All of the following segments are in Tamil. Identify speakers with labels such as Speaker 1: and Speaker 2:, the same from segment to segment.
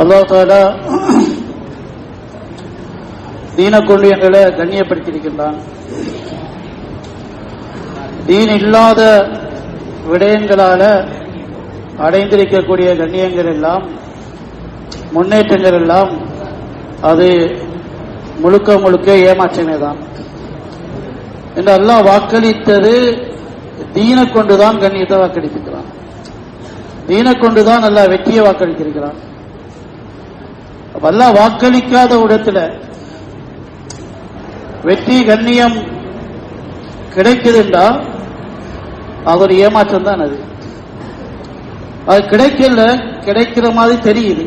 Speaker 1: அல்லாஹ் தஆலா தீனை கொண்டு எங்களை கண்ணியப்படுத்தியிருக்கின்றான். தீன் இல்லாத விடயங்களால அடைந்திருக்கக்கூடிய கண்ணியங்கள் எல்லாம், முன்னேற்றங்கள் எல்லாம் அது முழுக்க முழுக்க ஏமாற்றமே தான். என்று அல்லாஹ் வாக்களித்தது தீனை கொண்டுதான் கண்ணியத்தை வாக்களித்திருக்கிறான். தீனை கொண்டுதான் அல்லாஹ் வெற்றியை வாக்களித்திருக்கிறான். அல்லாஹ் வாக்களிக்காத இடத்துல வெற்றி கண்ணியம் கிடைக்குதுண்டா அது ஒரு ஏமாற்றம் தான். அது கிடைக்கல, கிடைக்கிற மாதிரி தெரியுது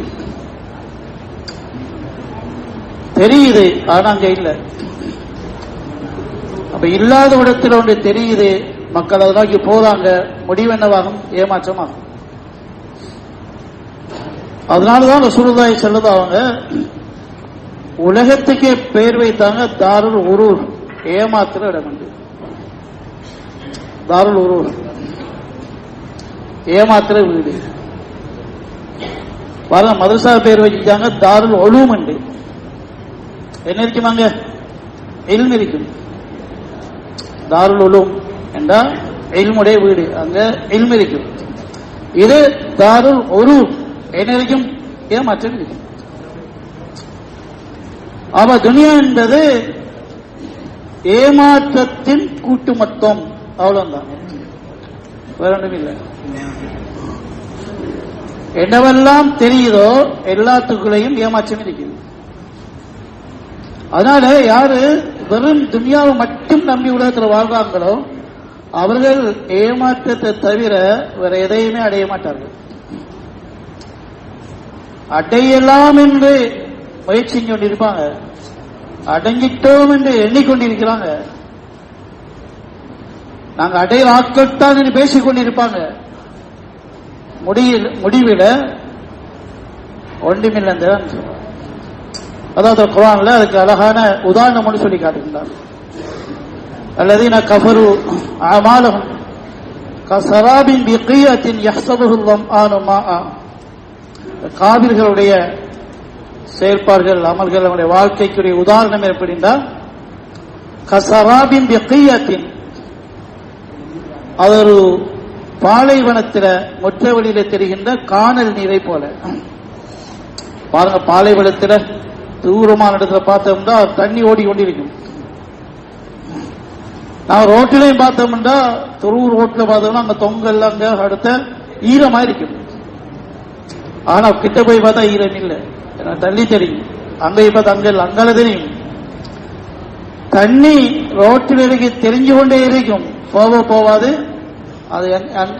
Speaker 1: ஆனா அங்க இல்ல. அப்ப இல்லாத இடத்துல ஒன்று தெரியுது, மக்கள் அதை நோக்கி போறாங்க, முடிவு என்னவாகும்? ஏமாற்றமாகும். அதனாலதான் ரசூலுல்லாஹி ஸல்லல்லாஹு அலைஹி வஸல்லம் உலகத்துக்கே பெயர் வைத்தாங்க தாருல் உரூர், ஏமாத்துற இடம் உண்டு. தாருல் உரூர், ஏமாத்துற வீடு. பாருங்க, மதரசா பேர் வச்சுட்டாங்க தாருல் உலூம் உண்டு. என்ன இருக்குமாங்க? இல்ம் இருக்கும். தாருல் உலூம் என்றா இல்முடைய வீடு, அங்க இல்ம் இருக்கும். இது தாருல் உரூர், என்ன இருக்கும்? ஏமாற்றம் இருக்கும். அவ துனியா என்பது ஏமாற்றத்தின் கூட்டு மொத்தம், அவ்வளவுதான், வேற ஒன்றும் இல்லை. என்னவெல்லாம் தெரியுதோ எல்லாத்துக்குள்ளேயும் ஏமாற்றம் இருக்குது. அதனால யாரு வெறும் துனியாவை மட்டும் நம்பி உலகத்தில் வாழ்வாங்களோ அவர்கள் ஏமாற்றத்தை தவிர வேற எதையுமே அடைய மாட்டார்கள். அடையலாம் என்று முயற்சி கொண்டிருப்பாங்க, அடங்கிட்டோம் என்று எண்ணிக்கொண்டிருக்கிறாங்க, நாங்க அடைய ஆக்கத்தான் என்று பேசிக் கொண்டிருப்பாங்க. முடிவில ஒன்றுமில்லை. அதாவது குர்ஆன்ல அதுக்கு அழகான உதாரணம் சொல்லி காட்டுகின்றார். அல்லதீன கஃபரு அமாலஹும் கஸராபின் பிகியத்தின் யஹ்ஸபுஹு ظمآن மாஆ. காபிர்களுடைய செயல்பாடுகள், அமல்கள், அவருடைய வாழ்க்கைக்குரிய உதாரணம் எப்படின்னா, கஸராபின் பிகியத்தின், அது ஒரு பாலைவனத்தில் மொற்ற வழியில தெரிகின்ற காணல் நீரை போல. பாருங்க, பாலைவனத்தில் தூரமான இடத்துல பார்த்தோம்னா தண்ணி ஓடி கொண்டிருக்கும். நான் ரோட்டிலையும் பார்த்தோம்னா, துருவூர் ரோட்ல பார்த்தோம்னா அங்க தொங்கல் அங்க அடுத்த ஈரமா இருக்கும். ஆனா கிட்ட போய் பார்த்தா ஈரம் இல்லை, தண்ணி தெரியும். அங்கே பார்த்தா அங்கால தெரியும். தண்ணி ரோட்டில் இருக்கு, தெரிஞ்சு கொண்டே இருக்கும், போவாது. அது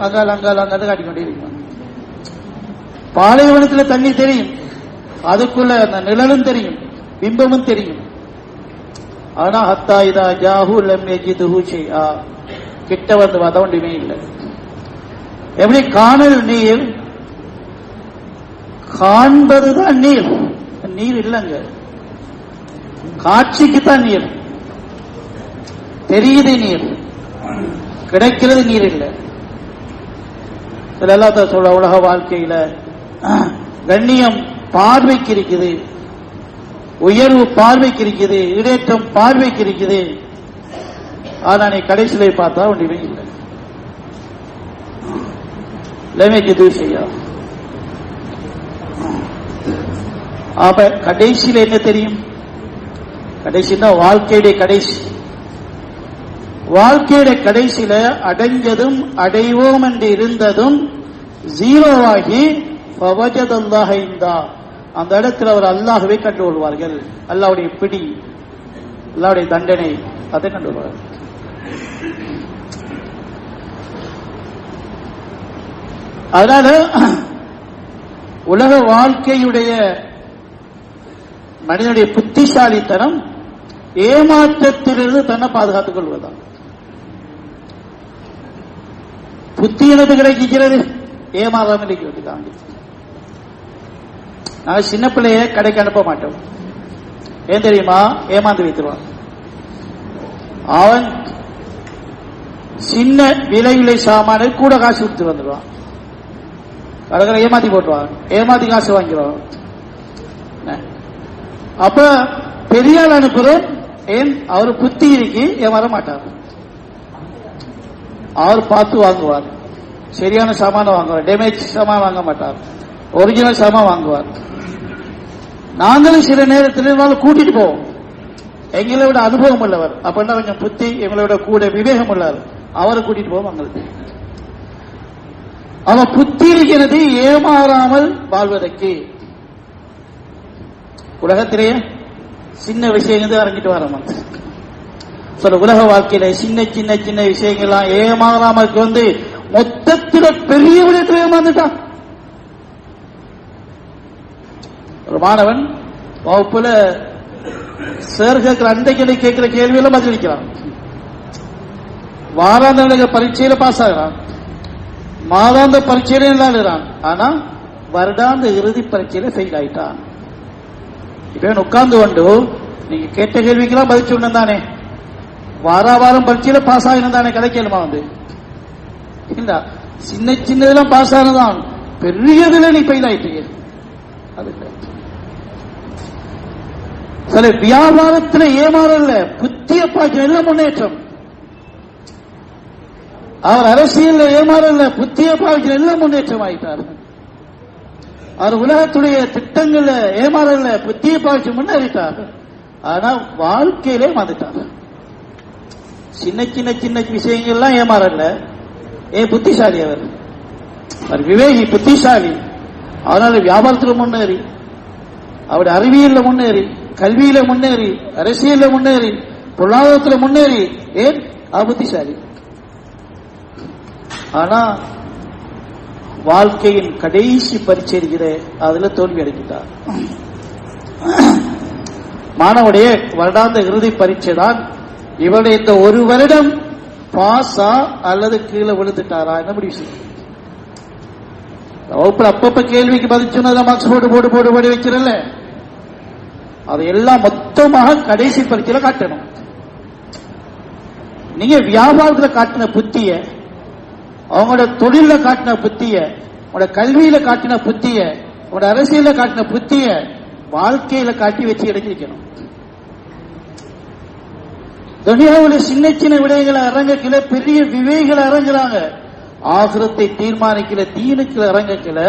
Speaker 1: அங்கால காட்டிக்கொண்டே இருக்கும். பாலைவனத்தில் தண்ணி தெரியும், அதுக்குள்ள அந்த நிழலும் தெரியும், பிம்பமும் தெரியும். ஆனா ஹத்தா இதா ஜாஹு லம் யஜிதுஹு ஷைஆ, கிட்ட வந்து பார்த்தா ஒன்றுமே இல்லை. எப்படி காணல் நீர் காண்பதுதான் நீர், நீர் இல்லைங்க, காட்சிக்குத்தான் நீர் தெரியுது, நீர் கிடைக்கிறது நீர் இல்லை. எல்லாத்தான் சொல்ல, உலக வாழ்க்கையில கண்ணியம் பார்வைக்கு இருக்குது, உயர்வு பார்வைக்கு இருக்குது, இடேற்றம் பார்வைக்கு இருக்குது. ஆனா நீ கடைசியில பார்த்தா ஒன்றுமே இல்லை. லமைக்கு தூசியா. அப்ப கடைசியில என்ன தெரியும்? கடைசினா வாழ்க்கையுடைய கடைசி. வாழ்க்கையுடைய கடைசியில அடைஞ்சதும் அடைவோம் என்று இருந்ததும் ஜீரோவாகி அந்த இடத்துல அவர் அல்லாஹ்வை கண்டு கொள்வார்கள். அல்லாஹ்வுடைய பிடி, அல்லாஹ்வுடைய தண்டனை, அதை கண்டு கொள்வார்கள். அதனால உலக வாழ்க்கையுடைய மனிதனுடைய புத்திசாலித்தனம் ஏமாற்றத்திலிருந்து தன்னை பாதுகாத்துக் கொள்வதான். புத்தி எனக்கு கிடைக்கிறது ஏமாறாமல் இருக்கிறது தாண்டி. நாங்க சின்ன பிள்ளைய கடைக்கு அனுப்ப மாட்டோம். ஏன் தெரியுமா? ஏமாந்து வைத்துருவான். அவன் சின்ன விலை சாமான கூட காசு கொடுத்து வந்துடுவான். கடற்கரை ஏமாத்தி போட்டுருவாங்க, ஏமாத்தி காசு வாங்கிடுவாங்க. அப்ப பெரியாள் அனுப்புறோம். ஏன்? அவர் புத்தி இருக்கு, ஏமாற மாட்டார். அவர் பார்த்து வாங்குவார், சரியான சாமான வாங்குவார், டேமேஜ் சாமான் வாங்க மாட்டார், ஒரிஜினல் சாமான் வாங்குவார். நாங்களும் சில நேரத்தில் கூட்டிட்டு போவோம், எங்களை விட அனுபவம் உள்ளவர், அப்படின்னா கொஞ்சம் புத்தி எங்களை விட கூட விவேகம் உள்ளவர், அவரை கூட்டிட்டு போவோம். அவங்களுக்கு அவன் புத்தி இருக்கிறது ஏமாறாமல் வாழ்வதற்கு. உலகத்திலேயே சின்ன விஷயங்கள் இறங்கிட்டு வரோம். சொல்ல உலக வாழ்க்கையில சின்ன சின்ன சின்ன விஷயங்கள்லாம் ஏமாறாமல் வந்து மொத்தத்தில் பெரிய விடயத்தில் ஏமாந்துட்டான். ஒரு மாணவன் வகுப்புல சார் கேட்கிற அன்றைக்கு கேட்கிற கேள்வியெல்லாம் பதிலளிக்கிறான். வாராந்த பரீட்சையில பாஸ் ஆகிறான், மாதாந்த பரீட்சையில எழுதுறான். ஆனா வருடாந்த இறுதி பரீட்சையில ஃபெயில் ஆயிட்டான். இப்ப உட்கார்ந்து கொண்டு நீங்க கேட்ட கேள்விக்கெல்லாம் பதில் சொன்ன தானே, வாரம் பரீட்சையில பாஸ் ஆகினா தானே கிடைக்கலுமா வந்து இல்ல, சின்ன சின்னதெல்லாம் பாஸ் ஆனதான், பெரியதுல நீ ஃபெயில் ஆயிட்டீங்க. அது சில வியாபாரத்தில் ஏமாறல, புத்திய பாய்ச்சல் எல்லாம் முன்னேற்றம். அவர் அரசியல் ஏமாறல, புத்திய பாய்ச்சல் எல்லாம் முன்னேற்றம் ஆயிட்டார். அவர் உலகத்துடைய திட்டங்கள்ல ஏமாறல, புத்திய பாய்ச்சல் முன்னேறிட்டார். ஆனா வாழ்க்கையிலே வந்துட்டார். சின்ன சின்ன சின்ன விஷயங்கள்லாம் ஏமாறல. புத்திசாலி அவர், விவேகி, புத்திசாலி. அதனால வியாபாரத்தில் முன்னேறி, அவருடைய அறிவியல்ல முன்னேறி, கல்வியில முன்னேறி, அரசியல்ல முன்னேறி, பொருளாதாரத்தில் முன்னேறி. ஏன்? புத்திசாலி. ஆனா வாழ்க்கையின் கடைசி பரீட்சை இருக்கிற அதுல தோல்வி அடைஞ்சிட்டார். மாணவனுடைய வருடாந்த இறுதி பரீட்சை தான். இவருடைய இந்த ஒரு வருடம் பாஸா அல்லது கீழே விழுந்துட்டாரா என்ன முடிவு? வகுப்புல அப்பப்ப கேள்விக்கு பதில் சொன்னதை மார்க்ஸ் போட்டு போட்டு போட்டு போட்டு வைக்கிறல்ல, அதையெல்லாம் மொத்தமாக கடைசி பரீட்சையில காட்டணும். நீங்க வியாபாரத்தில் காட்டின புத்திய, அவங்களோட தொழில காட்டின புத்திய, உங்களோட கல்வியில காட்டின புத்திய, உங்களோட அரசியல காட்டின புத்திய வாழ்க்கையில காட்டி வச்சு எடுக்கணும். துனியாவுல சின்ன சின்ன விடயங்களை இறங்கக்கில, பெரிய விவேகளை இறங்குறாங்க. ஆகிரத்தை தீர்மானிக்கல, தீனுக்குள்ள இறங்கக்கில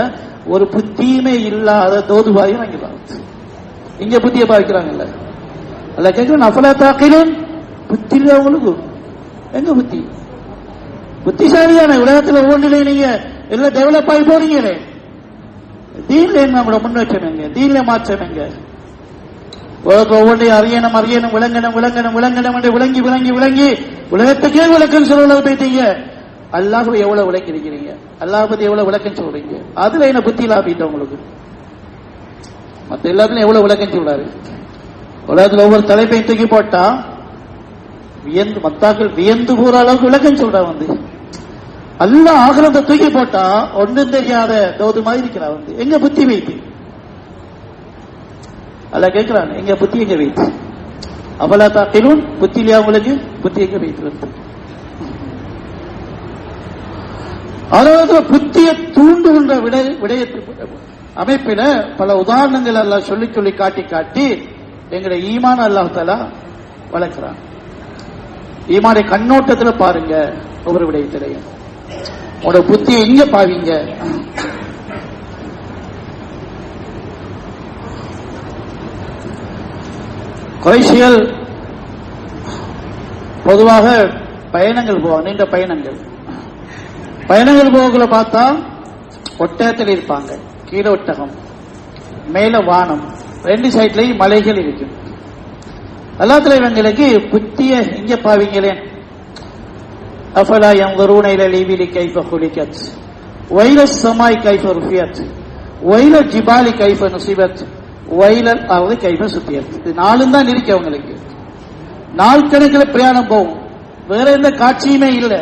Speaker 1: ஒரு புத்தியுமே இல்லாத தோதுபாயும் இறங்குறாங்க. இங்க புத்திய பாவிக்கிறாங்கல்ல, அல்ல கேட்கிறேன். அஃபலா தாக்கிலூன், புத்தி இல்ல அவங்களுக்கு. எங்க புத்தி? புத்திசாலியான உலகத்தில் ஒவ்வொன்றிலே நீங்க எல்லாம் டெவலப் ஆகி போறீங்களே, தீன்ல நம்மளோட முன்னேற்றம் எங்க? தீன்ல மாற்றம் எங்க? ஒவ்வொன்றையும் அறியணும் அறியணும், விளங்கணும் விளங்கணும் விளங்கணும் என்று விளங்கி விளங்கி விளங்கி உலகத்துக்கே விளக்கம் சொல்ல போயிட்டீங்க. அல்லாஹ்வை எவ்வளவு விளக்கி இருக்கிறீங்க? அல்லாஹ் பத்தி எவ்வளவு விளக்கம் சொல்றீங்க? அதுல என்ன புத்தி லாபிட்ட உங்களுக்கு? மற்ற எல்லாத்துலயும் எவ்வளவு விளக்கம் சொல்றாரு? உலகத்துல ஒவ்வொரு தலைப்பையும் தூக்கி போட்டா வியந்து மத்தாக்கள் வியந்து போற அளவுக்கு விளக்கம் சொல்றா. வந்து அல்லாஹ் ஆகிரத்தை தூக்கி போட்டா ஒன்றும் தெரியாத தோது மாதிரி இருக்கிறா. வந்து எங்க புத்தி வைத்து? அல்ல கேட்கிறான், எங்க புத்தி எங்க வைத்து? அபலா தாக்கிலூன், புத்தி இல்லையா உங்களுக்கு? புத்தி எங்க வைத்து? அதாவது புத்தியை தூண்டுகின்ற விடயத்து அமைப்பில பல உதாரணங்கள் எல்லாம் சொல்லி சொல்லி காட்டி காட்டி எங்களுடைய ஈமான அல்லாஹ் தஆலா வளர்க்கிறான். ஈமானுடைய கண்ணோட்டத்தில் பாருங்க. ஒவ்வொரு விடயத்திலையும் உங்களோட புத்தியை எங்க பாவீங்க? குறைஷிகள் பொதுவாக பயணங்கள் போவாங்க, நீண்ட பயணங்கள் போகக்குள்ள பார்த்தா ஒட்டகத்தில் இருப்பாங்க. கீழே ஒட்டகம், மேல வானம், ரெண்டு சைட்லயும் மலைகள் இருக்கும். அல்லாஹ் இவங்களுக்கு புத்திய இங்க பாவீங்களே. அஃபலா யன்ظرون இலா الإبل كيف خلقت وإلى السماء كيف رفعت وإلى الجبال كيف نصبت وإلى الأرض كيف سطحت. இது நாலும் தான் இருக்கு அவங்களுக்கு. நாள் கணக்கில் பிரயாணம் போகும், வேற எந்த காட்சியுமே இல்லை.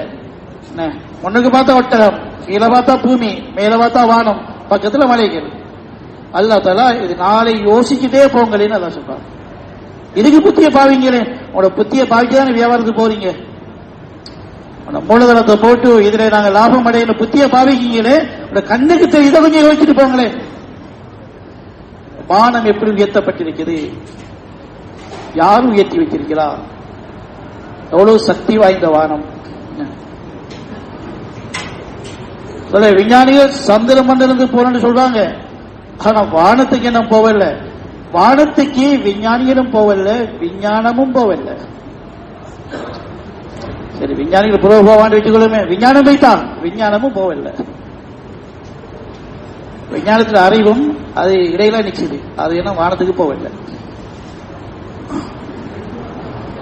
Speaker 1: முன்னுக்கு பார்த்தா ஒட்டகம், கீழே பார்த்தா பூமி, மேல பார்த்தா வானம், பக்கத்துல மலைகள். அல்லாஹ் தஆலா இது நாளை யோசிச்சுட்டே போங்களேன்னு அல்லாஹ் சொல்றான். இதுக்கு புத்திய பாவீங்களே. உங்களோட புத்திய பாவிக்கதான வியாபாரத்துக்கு போறீங்க. மூலதனத்தை போட்டு இதுல நாங்க லாபம் அடையின புத்திய பாவிக்கீங்களே, கண்ணுக்கு தெரியுத கொஞ்சம் யோசிச்சுட்டு போங்களேன். வானம் எப்படி உயர்த்தப்பட்டிருக்கிறது, யாரும் உயர்த்தி வச்சிருக்கிறார், எவ்வளவு சக்தி வாய்ந்த வானம். சொல்ல விஞ்ஞானிகள் சந்திர மண்டலத்துக்கு போறேன்னு சொல்றாங்க, ஆனா வானத்துக்கு என்ன போவல, வானத்துக்கு விஞ்ஞானிகளும் போவல, விஞ்ஞானமும் போவல. சரி விஞ்ஞானிகள் புற போவான்னு வச்சுக்கொள்ளுமே, விஞ்ஞானம் வைத்தான், விஞ்ஞானமும் போவல. விஞ்ஞானத்தில் அறிவும் அது இடையில நிக்குது, அது என்ன வானத்துக்கு போவல.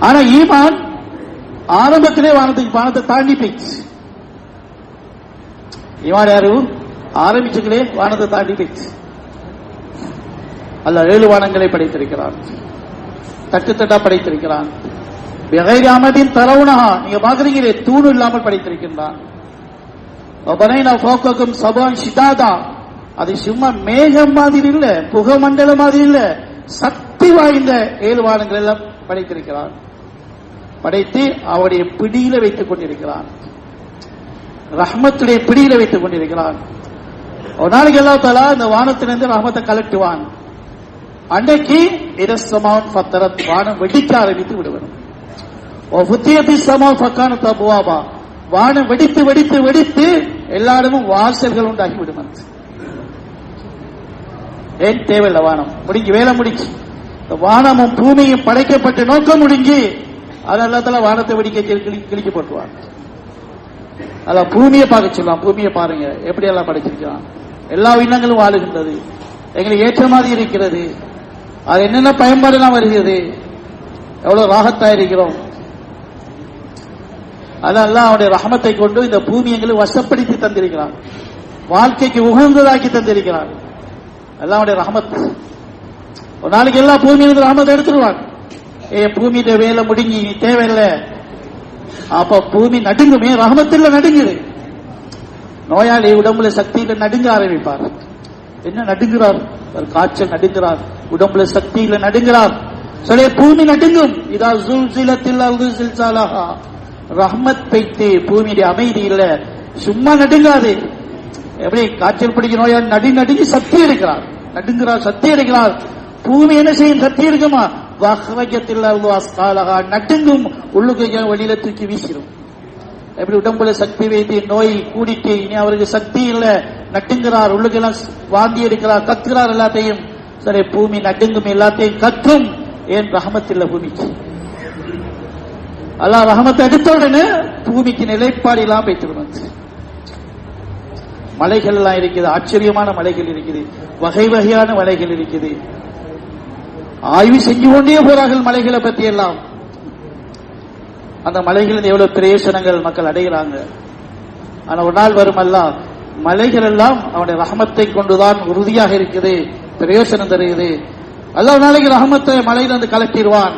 Speaker 1: ஆனா ஈமான் ஆரம்பத்திலே வானத்தை தாண்டி போயிடுச்சு. ஈமான் அறிவு ஆரம்பிச்சுக்களே வானத்தை தாண்டி போயிடுச்சு. அல்ல 7 வானங்களை படைத்திருக்கிறான், தட்டு தட்டா படைத்திருக்கிறான். அமதின் தரவுனஹா, நீங்க பாக்குறீங்களே தூணு இல்லாமல் படைத்திருக்கின்றான். அது சும்மா மேகம் மாதிரி இல்ல, புகை மண்டலம் மாதிரி இல்ல, சக்தி வாய்ந்த 7 வானங்கள் எல்லாம் படைத்திருக்கிறான். படைத்து அவருடைய பிடியில வைத்துக் கொண்டிருக்கிறான், ரஹ்மத்துடைய பிடியில வைத்துக் கொண்டிருக்கிறான். ஒரு நாளைக்கு அல்லாஹ் தஆலா இந்த வானத்திலிருந்து ரஹ்மத்தை கலட்டுவான். அன்றைக்கு இரஸ்ஸமான் ஃபத்தரத், வானம் வெடிக்க ஆரம்பித்து விடுவதும். வானம் வெடித்து வெடித்து வெடித்து எல்லாருமே வாசல்கள் உண்டாகி விடும். ஏன் தேவையில்லை, வானம் முடிஞ்சு, வேலை முடிஞ்சு. வானமும் பூமியும் படைக்கப்பட்ட நோக்கம் முடிஞ்சு, அதெல்லாம் வானத்தை வெடிக்க கிழிக்க போட்டுவான். அதான் பூமியை பார்க்க சொல்லலாம். பூமியை பாருங்க எப்படி எல்லாம் படைச்சிருக்கிறான். எல்லா இனங்களும் வாழுகின்றது, எங்களுக்கு ஏற்ற மாதிரி இருக்கிறது. அது என்னென்ன பயன்பாடு எல்லாம் வருகிறது, எவ்வளவு ராகத்தா இருக்கிறோம். அதெல்லாம் அவனுடைய ரஹமத்தை கொண்டு இந்த பூமி எங்களுக்கு வசப்படுத்தி தந்திருக்கிறான், வாழ்க்கைக்கு உகந்ததாக்கி தந்திருக்கிறான். எல்லாம் அவனுடைய ரஹமத். ஒரு நாளைக்கு எல்லா பூமியிலிருந்து ரஹமத்தை எடுத்துருவான். பூமியில வேலை முடிஞ்சு நீ தேவையில்லை, அப்ப பூமி நடுங்குமே, ரஹமத்தில் நடுங்குது. நோயாளி உடம்புல சக்தியில நடுங்க ஆரம்பிப்பார். என்ன நடுங்கிறார், ஒரு காய்ச்சல் நடுங்கிறார், உடம்புல சக்தியில நடுங்கிறார். சொல்ல பூமி நடுங்கும். இதா சுல்சிலத்தில் அல்து சில்சாலஹா, ரஹ்மத் பைத்து பூமியுடைய அமைதி இல்ல, சும்மா நடுங்காது. எப்படி காய்ச்சல் பிடிக்க நோயாளி நடுங்கி சக்தி இருக்கிறார், நடுங்கிறார், சக்தி இருக்கிறார். பூமி என்ன செய்யும், சக்தி இருக்குமா, நடுங்கும், உள்ளுக்கு வெளியில தூக்கி வீசிடும். எப்படி உடம்புல சக்தி வைத்து நோய் கூடிட்டு இனி அவருக்கு சக்தி இல்ல, நட்டுங்கிறார், உள்ளுக்கெல்லாம் வாந்தி எடுக்கிறார், கத்துகிறார் எல்லாத்தையும். சரி பூமி நடுங்கும், எல்லாத்தையும் கத்தும். ஏன் ரஹமத் இல்ல பூமிக்கு. அல்லாஹ் ரஹமத்தை எடுத்த உடனே பூமிக்கு நிலைப்பாடு எல்லாம் வைத்துக்கணும். மலைகள் எல்லாம் இருக்குது, ஆச்சரியமான மலைகள் இருக்குது, வகை வகையான மலைகள் இருக்குது. ஆய்வு செஞ்சு கொண்டே போறார்கள் மலைகளை பத்தி எல்லாம். அந்த மலைகளில் எவ்வளவு பிரயோசனங்கள் மக்கள் அடைகிறாங்க. ஆனா ஒரு நாள் வரும் அல்லாஹ் மலைகள் எல்லாம் அவனுடைய ரஹமத்தை கொண்டுதான் உறுதியாக இருக்குது, பிரயோசனம் தருகிறது. அல்லாஹ் நாளைக்கு ரஹமத்தை மலையில இருந்து கலட்டிடுவான்.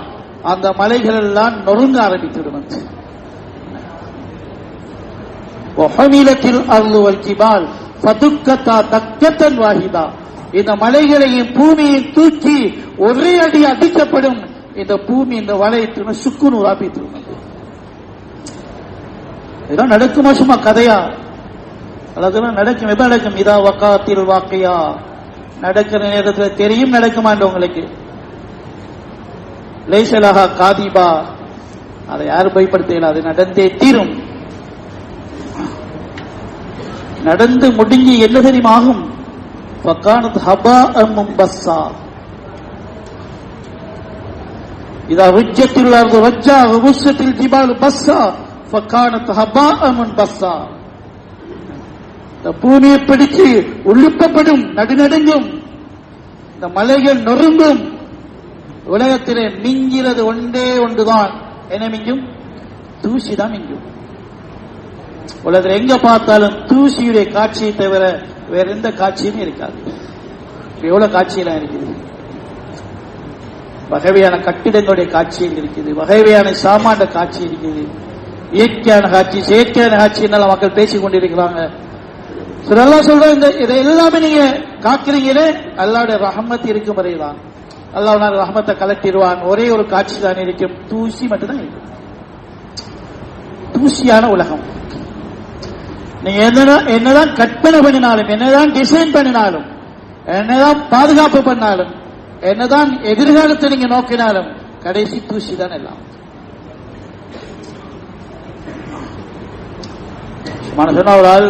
Speaker 1: அந்த மலைகள் எல்லாம் நொறுங்க ஆரம்பித்து விடும். இந்த மலைகளையும் பூமியை தூக்கி ஒரே அடி அடிக்கப்படும். இந்த பூமி இந்த வளையத்தின சுக்குநூறு ஆப்பித்து இதெல்லாம் நடக்குமா, சும்மா கதையா? அதெல்லாம் நடக்கும். எப்ப நடக்கும்? இதா வக்காத்தில் வாக்கையா, நடக்கிற நேரத்தில் தெரியும் நடக்குமாண்டு உங்களுக்கு. லேசலாக காதிபா, அதை யாரும் பயப்படுத்தல, அது நடந்தே தீரும். நடந்து முடிஞ்சு என்ன தெரியுமா ஆகும்? ஃபகானத் ஹபாஅம் மும்பஸ்ஸா. இதா ருஜ்ஜத்தில் அர்து ரஜ்ஜா வபுஸ்ஸத்தில் ஜிபால் பஸ்ஸா ஃபகானத் ஹபாஅம் மும்பஸ்ஸா. இந்த பூமியை பிடிச்சு உழுப்பப்படும், நடுநடுங்கும், இந்த மலைகள் நொறுங்கும். உலகத்திலே மிஞ்கிறது ஒன்றே ஒன்றுதான். என்ன மிஞ்சும்? தூசி தான் மிஞ்சும். உலகத்தில் எங்க பார்த்தாலும் தூசியுடைய காட்சியை தவிர வேற எந்த காட்சியுமே இருக்காது. எவ்வளவு காட்சியெல்லாம் இருக்குது. வகையான கட்டிடங்களுடைய காட்சிகள் இருக்குது, வகையான சாமான் காட்சி இருக்குது, இயற்கையான காட்சி, செயற்கையான காட்சி என்னால மக்கள் பேசிக் கொண்டிருக்கிறாங்க. சொல்லலாம் சொல்றேன், இதை எல்லாமே நீங்க காக்கிறீங்களே, அல்லாஹ்வுடைய ரஹமத் இருக்கும் வரைதான். அல்லாஹ் ரஹமத்தை கலட்டிடுவான். ஒரே ஒரு காட்சி தான் இருக்கும், தூசி மட்டும்தான் இருக்கும். தூசியான உலகம். நீங்க என்னதான் கற்பனை பண்ணினாலும், என்னதான் டிசைன் பண்ணினாலும், என்னதான் பாதுகாப்பு பண்ணாலும், என்னதான் எதிர்காலத்தை நீங்க நோக்கினாலும் கடைசி தூசி தான் எல்லாம். மனுஷனால்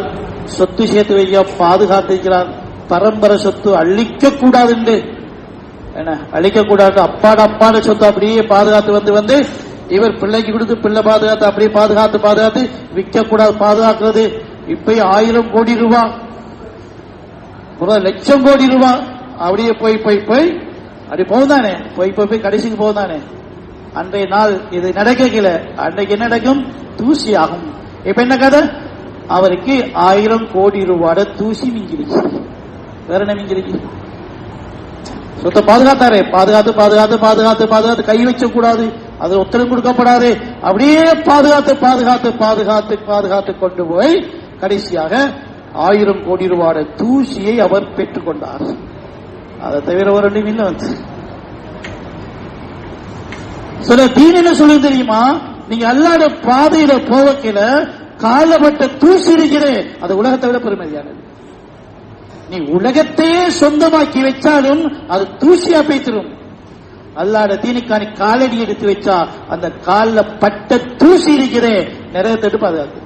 Speaker 1: சொத்து சேர்த்து வைக்க பாதுகாத்திருக்கிறார். பரம்பரை சொத்து அழிக்க கூடாது என்று, என்ன அழிக்க கூடாது, அப்பாட சொத்து அப்படியே பாதுகாத்து வந்து இவர் பிள்ளைக்கு கொடுத்து பிள்ளை பாதுகாத்து அப்படியே பாதுகாத்து விற்க கூடாது பாதுகாக்கிறது. இப்ப 1000 கோடி ரூபாய், 1 லட்சம் கோடி ரூபாய் அப்படியே போய் அப்படி போகுதானே, போய் கடைசிக்கு போகுதானே. அன்றைய நாள் இது நடக்கல, அன்றைக்கு என்ன நடக்கும்? தூசி ஆகும். இப்ப என்ன கதை? அவருக்கு 1000 கோடி ரூபாயோட தூசி மிஞ்சிருச்சு. வேற என்ன மிஞ்சிருக்கு? சொத்தை பாதுகாத்தாரே, பாதுகாத்து கை வச்ச கூடாது, அது ஒத்தரம் கொடுக்கப்படாது, அப்படியே பாதுகாத்து கொண்டு போய் கடைசியாக 1000 கோடி ரூபாயோட தூசியை அவர் பெற்றுக் கொண்டார். அதை தவிர ஒரு ரெண்டு இல்லை வந்து சொல்ல. தீன் என்ன சொல்லு தெரியுமா? நீங்க அல்லாத பாதையில போவக்கில காலப்பட்ட தூசி இருக்கிறே, அது உலகத்தை விட பெருமதியானது. நீ உலகத்தையே சொந்தமாக்கி வச்சாலும் அது தூசியா பேசிடும். அல்லாட தீனுக்கான காலடி எடுத்து வச்சா அந்த கால பட்ட தூசி இருக்கிறே நிறையத்தட்டு பாதுகாக்கு.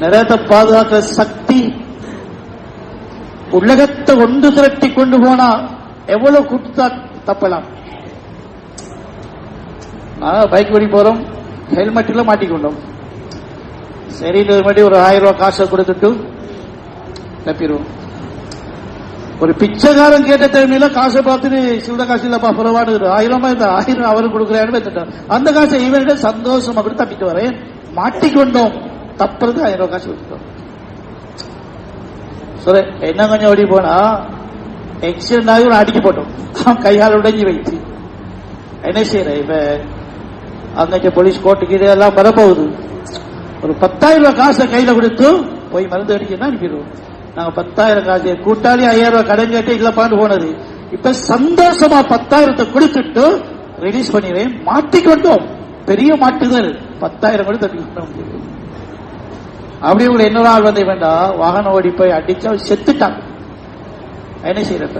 Speaker 1: நிறையத்தை பாதுகாக்கிற சக்தி உலகத்தை ஒன்று திரட்டி கொண்டு போனா எவ்வளவு கூட்டா தப்பலாம். பைக் வழி போறோம், ஹெல்மெட்ல மாட்டிக்கொண்டோம். சரி, ஒரு 1000 ரூபாய் காசை கொடுத்துட்டு தப்பிடுவோம். ஒரு பிச்சைக்காரன் கேட்ட டைம்ல காசை பார்த்துட்டு சிவத காசு இல்லப்பா புறவாடு 1000 ரூபாய், இந்த 1000 அவருக்கு கொடுக்குறான்னு வச்சுட்டோம். அந்த காசை இவர்கிட்ட சந்தோஷமா கூட தப்பிட்டு வரேன். மாட்டிக்கொண்டோம், தப்புறது 1000 ரூபாய் காசு வச்சுட்டோம். சொல்ல என்ன கொஞ்சம் ஓடி போனா எக்ஸிடென்ட் ஆகி ஒரு அடிக்க போட்டோம், கையால் உடைஞ்சி வைத்து என்ன செய்யற. இப்ப அங்க போலீஸ் கோர்ட்டுக்கு இதெல்லாம் வரப்போகுது. ஒரு 10,000 ரூபாய் காசை கையில கொடுத்து போய் மருந்து அடிக்கணும் அனுப்பிடுவோம். நாங்க 10,000 காசு கூட்டாளி 5,000 ரூபாய் கடன் கேட்டு இல்லப்பான்னு போனது. இப்ப சந்தோஷமா 10,000 கொடுத்துட்டு ரிலீஸ் பண்ணிடுறேன். மாட்டிக்கொண்டோம், பெரிய மாட்டுதல். 10,000 கூட தப்பிக்கொண்டோம். அப்படி உங்களை இன்னொரு ஆள் வந்து வேண்டாம், வாகனம் ஓடி போய் அடிச்சா செத்துட்டாங்க. என்ன செய்யறப்ப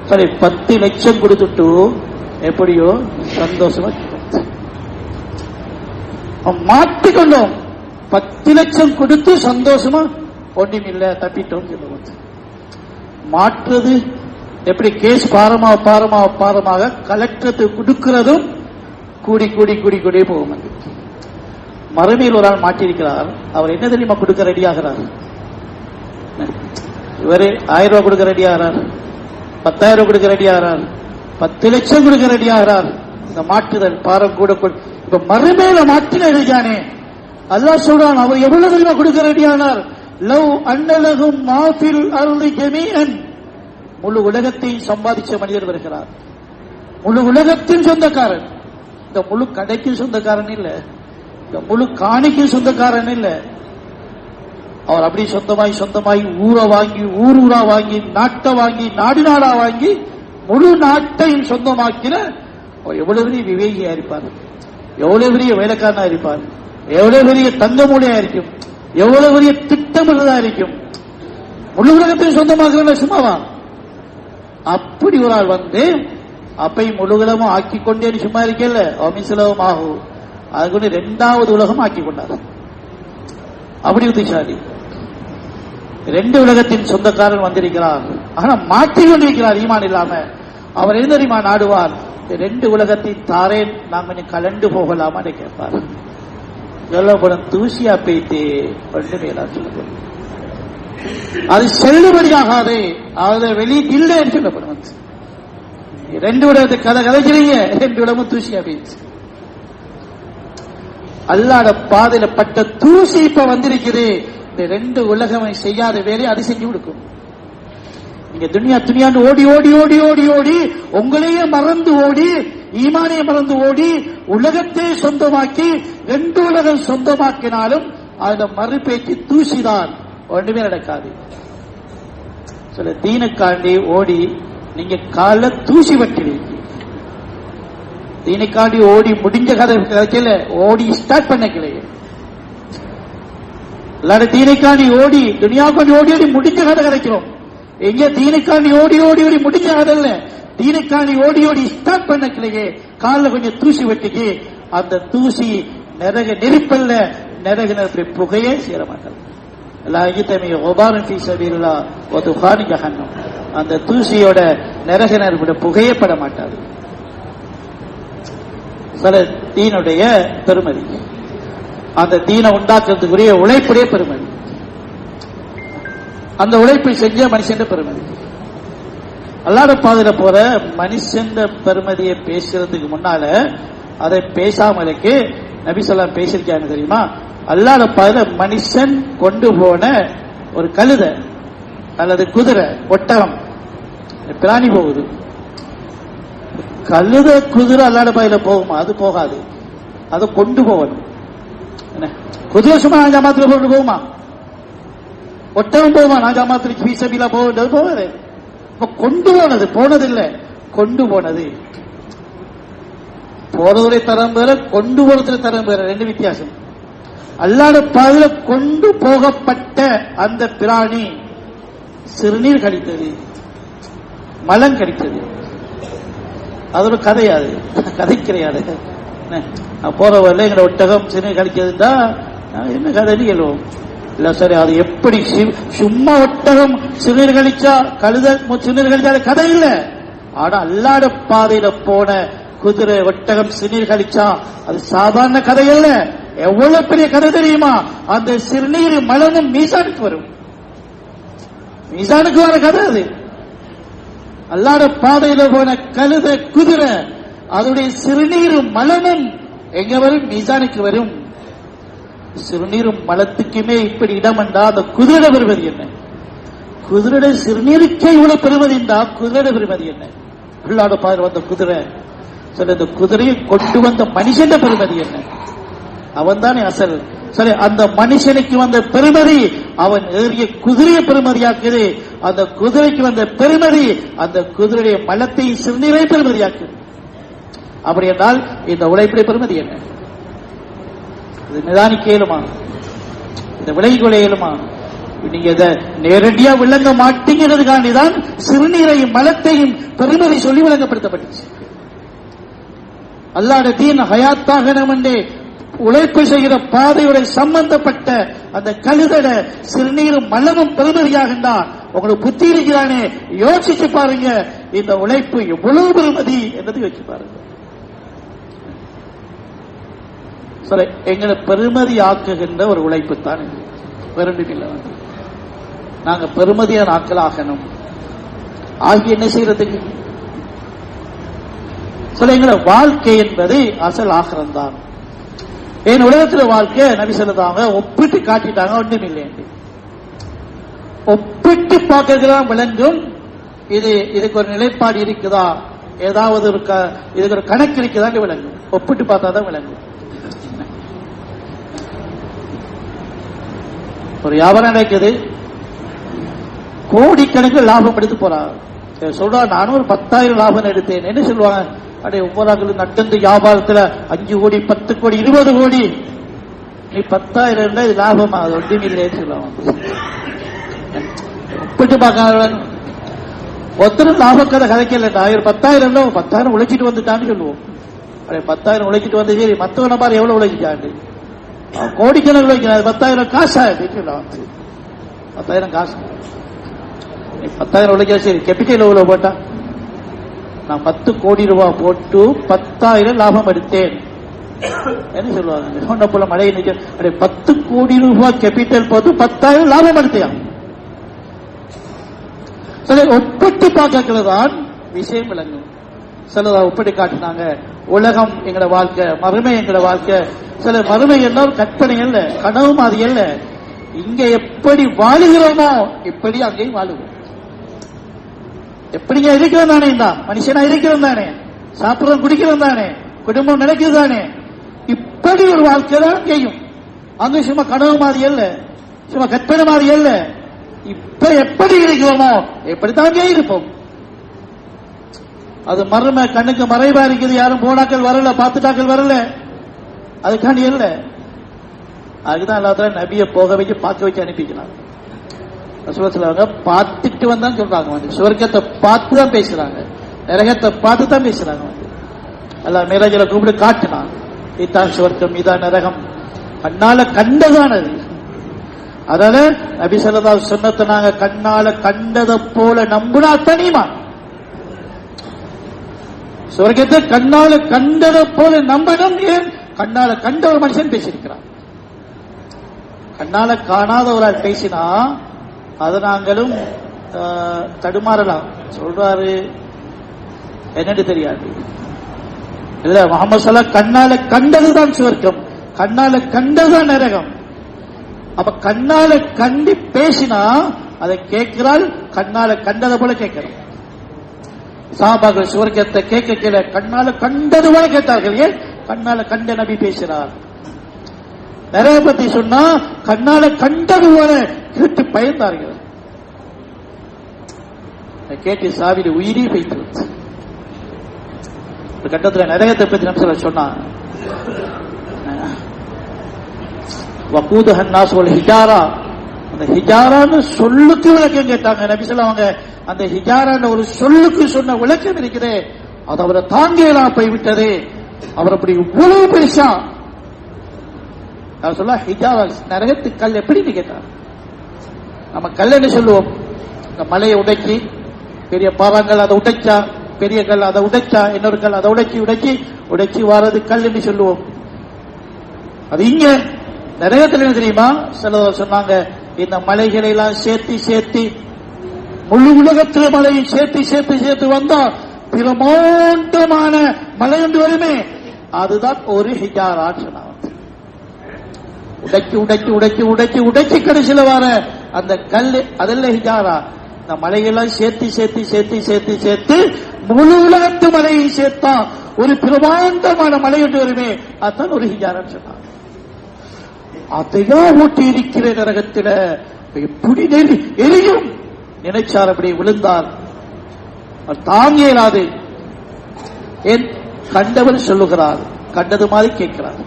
Speaker 1: சரி 10 லட்சம் கொடுத்துட்டு எப்படியோ சந்தோஷமா மாட்டிக்கொண்டோம். 10 லட்சம் கொடுத்து சந்தோஷமா ஒன்றுமில்ல தப்பிட்டோம். மாற்றுறது எப்படி? கேஸ் பாரமாக கலெக்டருக்கு கொடுக்கிறதும் கூடி போகும். மறுமையில் ஒரு ஆள் மாட்டிருக்கிறார். அவர் என்ன தெரியுமா கொடுக்க ரெடி ஆகிறார்? இவரு 1000 ரூபாய் கொடுக்க ரெடி ஆகிறார், 10,000 கொடுக்க ரெடி ஆகிறார், 10 லட்சம் கொடுக்க ரெடி ஆகிறார். இந்த மாற்றுதல் பாரம் கூட. இப்ப மறுமையில மாற்றின இருக்கானே, அல்லாஹ் சொல்றான் அவர் எவ்வளவு தெரியுமா கொடுக்க ரெடி ஆனார்? லவ் அன்னலகும் மாஃபில் அர்தி ஜமீஅன். முழு உலகத்தையும் சம்பாதிச்ச மனிதர் வருகிறார். முழு உலகத்தின் சொந்தக்காரன். இந்த முழு கடைக்கும் சொந்தக்காரன் இல்ல, இந்த முழு காணிக்கும் சொந்தக்காரன் இல்ல. அவர் அப்படி சொந்தமாய் ஊரை வாங்கி ஊரா வாங்கி நாட்டை வாங்கி நாடா வாங்கி முழு நாட்டையும் சொந்தமாக்கின அவர் எவ்வளவு பெரிய விவேகியா இருப்பார், எவ்வளவு பெரிய வேலைக்காரனா இருப்பார், எவ்வளவு பெரிய தங்க மூலையா இருக்கும், எவ்வளவு பெரிய திட்டமிடுறதா இருக்கும். முழு உலகத்தையும் சொந்தமாக்குற சும்மாவா? அப்படி ஒரு ஆள் வந்து அப்பையும் முழு உலகமும் ஆக்கி கொண்டே சும்மா இருக்கல, அமிசுலகம் ஆகும். அதுக்கு 2வது உலகம் ஆக்கி கொண்டார். அப்படி புத்திசாலி. 2 உலகத்தின் சொந்தக்காரன் வந்திருக்கிறார். ஆனா மாற்றிக் கொண்டிருக்கிறார் ஈமான் இல்லாம. அவர் என்ன தெரியுமா நாடுவார்? 2 உலகத்தின் தாரேன் நாம் கொஞ்சம் கலண்டு போகலாமா கேட்பார். சொல்லப்படும் தூசியா போயிட்டு ஒன்றுமே சொல்லப்படும். அது செல்லுபடியாகாது, அதை வெளியே இல்லைன்னு சொல்லப்படும். 2 உலகத்தை கதைக்கிறீங்க, 2 உலகமும் தூசியா போயிடுச்சு. அல்லாட பாதையில பட்ட தூசி இப்ப வந்திருக்குது. இந்த 2 உலகம் செய்யாத வேலையை அது செஞ்சு கொடுக்கும். நீங்க துணியாண்டு ஓடி ஓடி ஓடி ஓடி ஓடி உங்களையே மறந்து ஓடி ஈமானையே மறந்து ஓடி உலகத்தை சொந்தமாக்கி 2 உலகம் சொந்தமாக்கினாலும் அதுல மறுபேச்சு தூசிதான், ஒன்றுமே நடக்காது. சில தீனுக்காண்டி ஓடி நீங்க கால தூசி வட்டிடுவீங்க. தீனைக்காண்டி ஓடி முடிஞ்ச கதை கிடைக்கல, ஓடி ஸ்டார்ட் பண்ணக்கலையே. எல்லாரும் தீனைக்காண்டி ஓடி துனியாக்காண்டி ஓடி ஓடி முடிஞ்ச கதை கிடைக்கிறோம். எங்க தீனைக்காண்டி ஓடி ஓடி ஓடி முடிஞ்ச கதை இல்ல, தீனைக்காண்டி ஓடி ஓடி ஸ்டார்ட் பண்ணக்கலையே. காலில் கொஞ்சம் தூசி வெட்டிக்கு, அந்த தூசி நரக நெருப்பல்ல, நரக நெருப்பை புகையே சேர மாட்டாங்க. அந்த தூசியோட நரக நெருப்புட புகையப்பட மாட்டாது. சில தீனுடைய பெருமதி, அந்த தீனை உண்டாக்குறதுக்குரிய உழைப்புடைய பெருமதி, அந்த உழைப்பை செஞ்ச மனுஷன் பெருமதி. அல்லாஹ் பாதையில போற மனுஷன் பெருமதியை பேசுறதுக்கு முன்னால அதை பேசாமலுக்கு நபி ஸல்லல்லாஹு பேசிருக்காங்க தெரியுமா? அல்லாஹ் பாதையில மனுஷன் கொண்டு போன ஒரு கழுதை அல்லது குதிரை, ஒட்டகம், பிராணி போகுது. கழுதை குதிரை அல்லாஹ் பாதையில போகுமா? அது போகாது. அதை கொண்டு போகணும். குதிரை சும்மா நான் ஜமாத்துல கொண்டு போகுமா? ஒட்டகம் போகுமா? நான் ஜமாத்துக்கு ஃபீஸபிலா போகுது போகாது. கொண்டு போனது, போனதில்லை, கொண்டு போனது. போறதுடைய தரம் வேற, கொண்டு போறதுல தரம் வேற, ரெண்டு வித்தியாசம். அல்லாஹ் பாதையில கொண்டு போகப்பட்ட அந்த பிராணி சிறுநீர் கழித்தது, மலம் கழித்தது. அது ஒரு கதையாது, கதை கிடையாது. போற வரல எங்க ஒட்டகம் சிறுநீர் கழிக்கிறதுண்டா என்ன கதைன்னு கேள்வோம். இல்ல சரி, அது எப்படி சும்மா ஒட்டகம் சிறுநீர் கழிச்சா, கழுத சிறுநீர் கழிச்சா கதை இல்ல. ஆனா அல்லாஹ் பாதையில போன குதிரை, ஒட்டகம் சிறுநீர் கழிச்சா அது சாதாரண கதை இல்ல. எவ்வளவு பெரிய கதை தெரியுமா? அந்த சிறுநீர் மலமும் மீசானுக்கு வரும், மீசானுக்கு வர கதை அது. அல்லாஹ் பாதையில போன கழுத, குதிரை, அதனுடைய சிறுநீரும் மலமும் எங்க வரும்? மீசானுக்கு வரும். சிறுநீரும் மலத்துக்குமே இப்படி இடம் என்றா அந்த குதிரை பெறுமதி என்ன? குதிரை சிறுநீருக்கே இவ்வளவு பெறுமதி என்றா குதிரை பெறுமதி என்ன? உள்ளாட பாரு வந்த குதிரை, சரி, அந்த குதிரையை கொண்டு வந்த மனுஷன் பெறுமதி என்ன? அவன் தானே அசல். சரி, அந்த மனுஷனுக்கு வந்த பெருமதி அவன் ஏறிய குதிரையை பெருமதியாக்குது. அந்த குதிரைக்கு வந்த பெருமதி அந்த குதிரையுடைய மலத்தை சிறுநீரை பெருமதியாக்குது. அப்படி என்றால் இந்த உழைப்புடைய பெருமதி என்ன? இது நிதானிக்க இயலுமா? இந்த விலகிக் கொள்ள இயலுமா? நீங்க இதை நேரடியா விளங்க மாட்டேங்கிறதுக்காண்டிதான் சிறுநீரையும் மலத்தையும் பெருமதி சொல்லி விளங்கப்படுத்தப்பட்டுச்சு. அல்லாஹ்வுடைய தீன் ஹயாத்தாகணும் என்று உழைப்பு செய்கிற பாதையுடன் சம்பந்தப்பட்ட அந்த கழுதட சிறுநீரும் மலமும் பெருமதியாகின்றா உங்களுக்கு புத்தி இருக்கிறானே, யோசிச்சு பாருங்க. இந்த உழைப்பு எவ்வளவு பெருமதி என்பதை யோசிச்சு பாருங்க. சரி, எங்களை பெருமதி ஆக்குகின்ற ஒரு உழைப்பு தான் வேறொன்றுமில்லை. நாங்க பெருமதியான ஆக்கள் ஆகணும். ஆகி என்ன செய்யறதுக்கு? சொல்ல, எங்களோட வாழ்க்கை என்பது அசல் ஆகிரம் தான். என் உலகத்தில் வாழ்க்கை நபி சொல்லுதாங்க, ஒப்பிட்டு காட்டிட்டாங்க, ஒன்றும் இல்லை. ஒப்பிட்டு பார்க்கறதுதான் விளங்கும். இதுக்கு ஒரு நிலைப்பாடு இருக்குதா, ஏதாவது ஒரு இதுக்கு ஒரு கணக்கு இருக்குதான்னு விளங்கும். ஒப்பிட்டு பார்த்தா தான் விளங்கும். ஒரு வியாபாரம் நடக்குது, கோடிக்கணக்கில் லாபம் எடுத்து போறாங்க. சொல்றா, நானும் ஒரு 10,000 லாபம் எடுத்தேன். என்ன சொல்லுவாங்க? அடே ஒவ்வொரு நட்டந்து வியாபாரத்துல 5 கோடி 10 கோடி 20 கோடி, நீ 10,000 இருந்தா இது லாபமா? அது ஒன்றும் இல்லைன்னு சொல்லுவாங்க. ஒப்பிட்டு பார்க்க ஒருத்தரும் லாபக்கதை கதைக்கலட்டா. 10,000 10,000 உழைச்சிட்டு வந்துட்டான்னு சொல்லுவோம். அடே 10,000 உழைச்சிட்டு வந்து சரி, மற்றவனை பாரு எவ்வளவு உழைச்சிட்டாண்டு, கோடிக்கணக்கில் உழைக்கிறான். 10,000 காசா? 10,000 காசு. 10,000 உழைக்கிற சரி, கேபிட்டல் எவ்வளவு போட்டா? நான் 10 கோடி ரூபாய் போட்டு 10,000 லாபம் எடுத்தேன். என்ன சொல்லுவாங்க? சொன்ன போல மழை 10 கோடி ரூபாய் கேபிட்டல் போட்டு 10,000 லாபம் எடுத்தியா? சரி, ஒப்பிட்டு பார்க்கறதுதான் விஷயம் விளங்கும். சிலதா ஒப்பிட்டு காட்டினாங்க. உலகம் எங்கட வாழ்க்கை, மறுமை எங்கட வாழ்க்கை. சில மறுமை எல்லாம் கற்பனை அல்ல, கனவு மாதிரி அல்ல. இங்க எப்படி வாழுகிறோமோ இப்படி அங்கேயும் வாழுவோம். எப்படிங்க இருக்கிறோம் தானே, தான் மனுஷனா இருக்கிறோம் தானே, சாப்பிடுறோம் குடிக்கிறோம் தானே, குடும்பம் நடக்குது தானே, இப்படி ஒரு வாழ்க்கை தான் அங்கேயும். அங்க சும்மா கனவு மாதிரி அல்ல, சும்மா கற்பனை மாதிரி அல்ல. இப்ப எப்படி இருக்கிறோமோ எப்படித்தான் அங்கே இருப்போம். அது மர்ம கண்ணுக்கு மறைவா இருக்குது. யாரும் போனாக்கள் வரல, பார்த்துட்டாக்கள் வரல, அதுக்காண்டி இல்ல. அதுக்குதான் எல்லாத்துல நபியை போக வச்சு பார்க்க வச்சு அனுப்பிக்கிறாங்க. சொல்லுவாங்க பார்த்துட்டு வந்தான் சொல்றாங்க. வந்து சுவர்க்கத்தை பார்த்து தான் பேசுறாங்க, நரகத்தை பார்த்து தான் பேசுறாங்க. வந்து எல்லாம் மேரேஜில கூப்பிட்டு காட்டினான், இதான் சுவர்க்கம், இதான் நரகம், கண்ணால கண்டதான் அது. அதனால நபி ஸல்லல்லாஹு அலைஹி வஸல்லம் நாங்க கண்ணால கண்டதை போல நம்பினா தனிமா. சுவர்க்கத்தை கண்ணால கண்டதை போல நம்பணும். ஏன்? கண்ணால கண்ட ஒரு மனுஷன் பேசியிருக்கிறான். கண்ணால காணாத ஒரு ஆள் பேசினா அதை நாங்களும் தடுமாறலாம். சொல்றாரு என்னன்னு தெரியாது இல்ல. முஹம்மது ஸல்லல்லாஹு கண்ணால கண்டதுதான் சுவர்க்கம், கண்ணால கண்டதுதான் நரகம். அப்ப கண்ணால கண்டி பேசினா அதை கேட்கிறாள், கண்ணால கண்டதை போல கேட்கிறோம். சஹாபாக்கள் சுவர்க்கத்தை கேட்க கண்ணால கண்டது போல கேட்டார்கள். ஏன்? கண்ணால கண்ட நபி பேசினார். நிறைய பத்தி சொன்னா கண்ணால கண்டது போல கேட்டு பயந்தார்கள். கேட்டு சாவிடு உயிரே போயிட்டு ஒரு கட்டத்தில் நரகத்தை பத்தி நம்ம சொன்னா வகூதுஹன் நாஸ் வல் ஹிஜாரா, அந்த ஹிஜாரான்னு சொல்லுக்கு விளக்கம் கேட்டாங்க. நபி சொல்லுவாங்க அந்த ஹிஜாரான ஒரு சொல்லுக்கு சொன்ன விளக்கம் இருக்குதே, அது அவரை தாங்கியெல்லாம் போய்விட்டது. அவர் அப்படி இவ்வளவு பெருசா சொல்ல ஹிஜாரா நரகத்து கல் எப்படின்னு கேட்டார். நம்ம கல்லுன்னு சொல்லுவோம், இந்த மலையை உடைச்சி பெரிய பாவங்கள் அதை உடைச்சா, பெரிய கல் அதை உடைச்சா, இன்னொரு கல் அதை உடைச்சி உடைச்சி உடைச்சி வாரது கல்லுன்னு சொல்லுவோம். அது இங்க நரகத்தில் என்ன தெரியுமா? சிலர் சொன்னாங்க இந்த மலைகளை எல்லாம் சேர்த்து சேர்த்து முழு உலகத்துல மலையை சேர்த்து சேர்த்து சேர்த்து வந்தா பிரமாண்டமான மலை என்று வருமே, அதுதான் ஒரு ஹிஜாரான்னு சொன்னாங்க. உடைச்சு உடைச்சு உடைச்சு உடைச்சு உடைச்சு கடைசியில வர அந்த கல் அதெல்லாம் ஹிஜாரா. இந்த மலையெல்லாம் சேர்த்து சேர்த்து சேர்த்து சேர்த்து சேர்த்து முழு உலகத்து மலையை சேர்த்தா ஒரு பிரமாண்டமான மலை என்று வருமே, அதுதான் ஒரு ஹிஜாரான்னு சொன்னாங்க. அதையா ஊட்டி இருக்கிற நரகத்தில எப்படி எரியும் நினைச்சார். அப்படி விழுந்தார், தாங்க இயலாது. ஏன்? கண்டவர் சொல்லுகிறார், கண்டது மாதிரி கேட்கிறார்.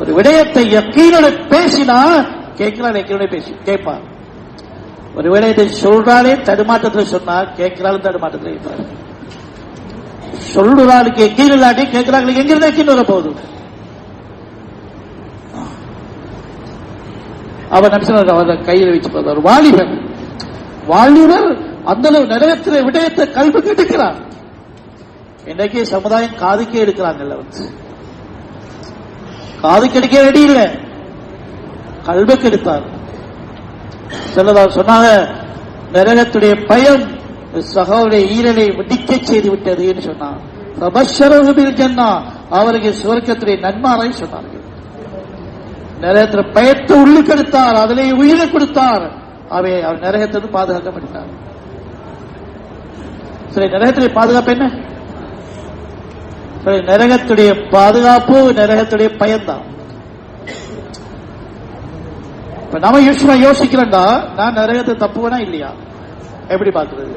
Speaker 1: ஒரு விடயத்தை யக்கீனோட பேசினா கேட்கிறார், யக்கீனோட பேசி கேட்பார். ஒரு விடயத்தை சொல்றாலே தடுமாற்றத்தில் சொன்னார், கேட்கிறாலும் தடுமாற்றத்தில் இருப்பார். சொல்லுறாளுக்கு யக்கீன் இல்லாட்டி கேட்கிறாங்களுக்கு எங்கிருந்து யக்கீன் வர போகுது? அவர் நபிசல்லாஹு கையில் வச்சு பார்த்தார். வாலிபர் வாலிபர் அந்த நரகத்தில் விடயத்தை கல்வி கெடுக்கிறார். இன்னைக்கு சமுதாயம் காதுக்கே எடுக்கிறாங்கல்ல, வந்து காது கெடுக்க ரெடி இல்லை, கல்வி கெடுத்தார். சொல்லலாம் சொன்னாங்க நரகத்துடைய பயம் சகோடைய ஈரலை வெடிக்க செய்து விட்டது என்று சொன்னார். அவருக்கு சுவர்க்கத்துடைய நன்மாரை சொன்னார்கள். நரகத்தில் பயத்தை உள்ளுக்கெடுத்தார், அதிலே உயிரை கொடுத்தார். அவை அவர் நரகத்திலிருந்து பாதுகாக்கப்பட்டார். சரி, நரகத்துடைய பாதுகாப்பு என்ன? நரகத்துடைய பாதுகாப்பு நரகத்துடைய பயம்தான். இப்ப நம்ம யோசிக்கிறோம்டா, நான் நரகத்தை தப்புவனா இல்லையா? எப்படி பாக்குறது?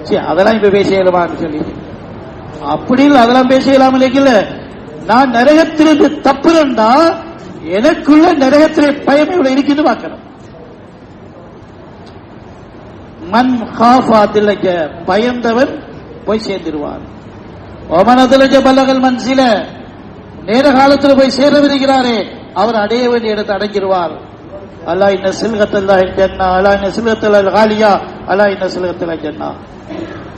Speaker 1: சரி, அதெல்லாம் இப்ப பேசலாமான்னு சொல்லி அப்படி இல்லை, அதெல்லாம் பேசலாம இல்ல. நான் நரகத்திலிருந்து தப்புறேன்டா, எனக்குள்ள நரகத்திலே பயம் இவ்வளவு இருக்குன்னு பார்க்கணும். மண் காஃபாத்திலக பயந்தவன் போய் சேர்ந்துருவான். ஒமனதிலக பலகல் மன்சில நேர காலத்தில் போய் சேர விருக்கிறாரே அவர் அடைய வேண்டிய இடத்தை அடைஞ்சிருவார். அல்லா இன்ன சில்கத்தல்லா ஜன்னா, அல்லா இன்ன சில்கத்தல் காலியா, அல்லா இன்ன சில்கத்தல் ஜன்னா.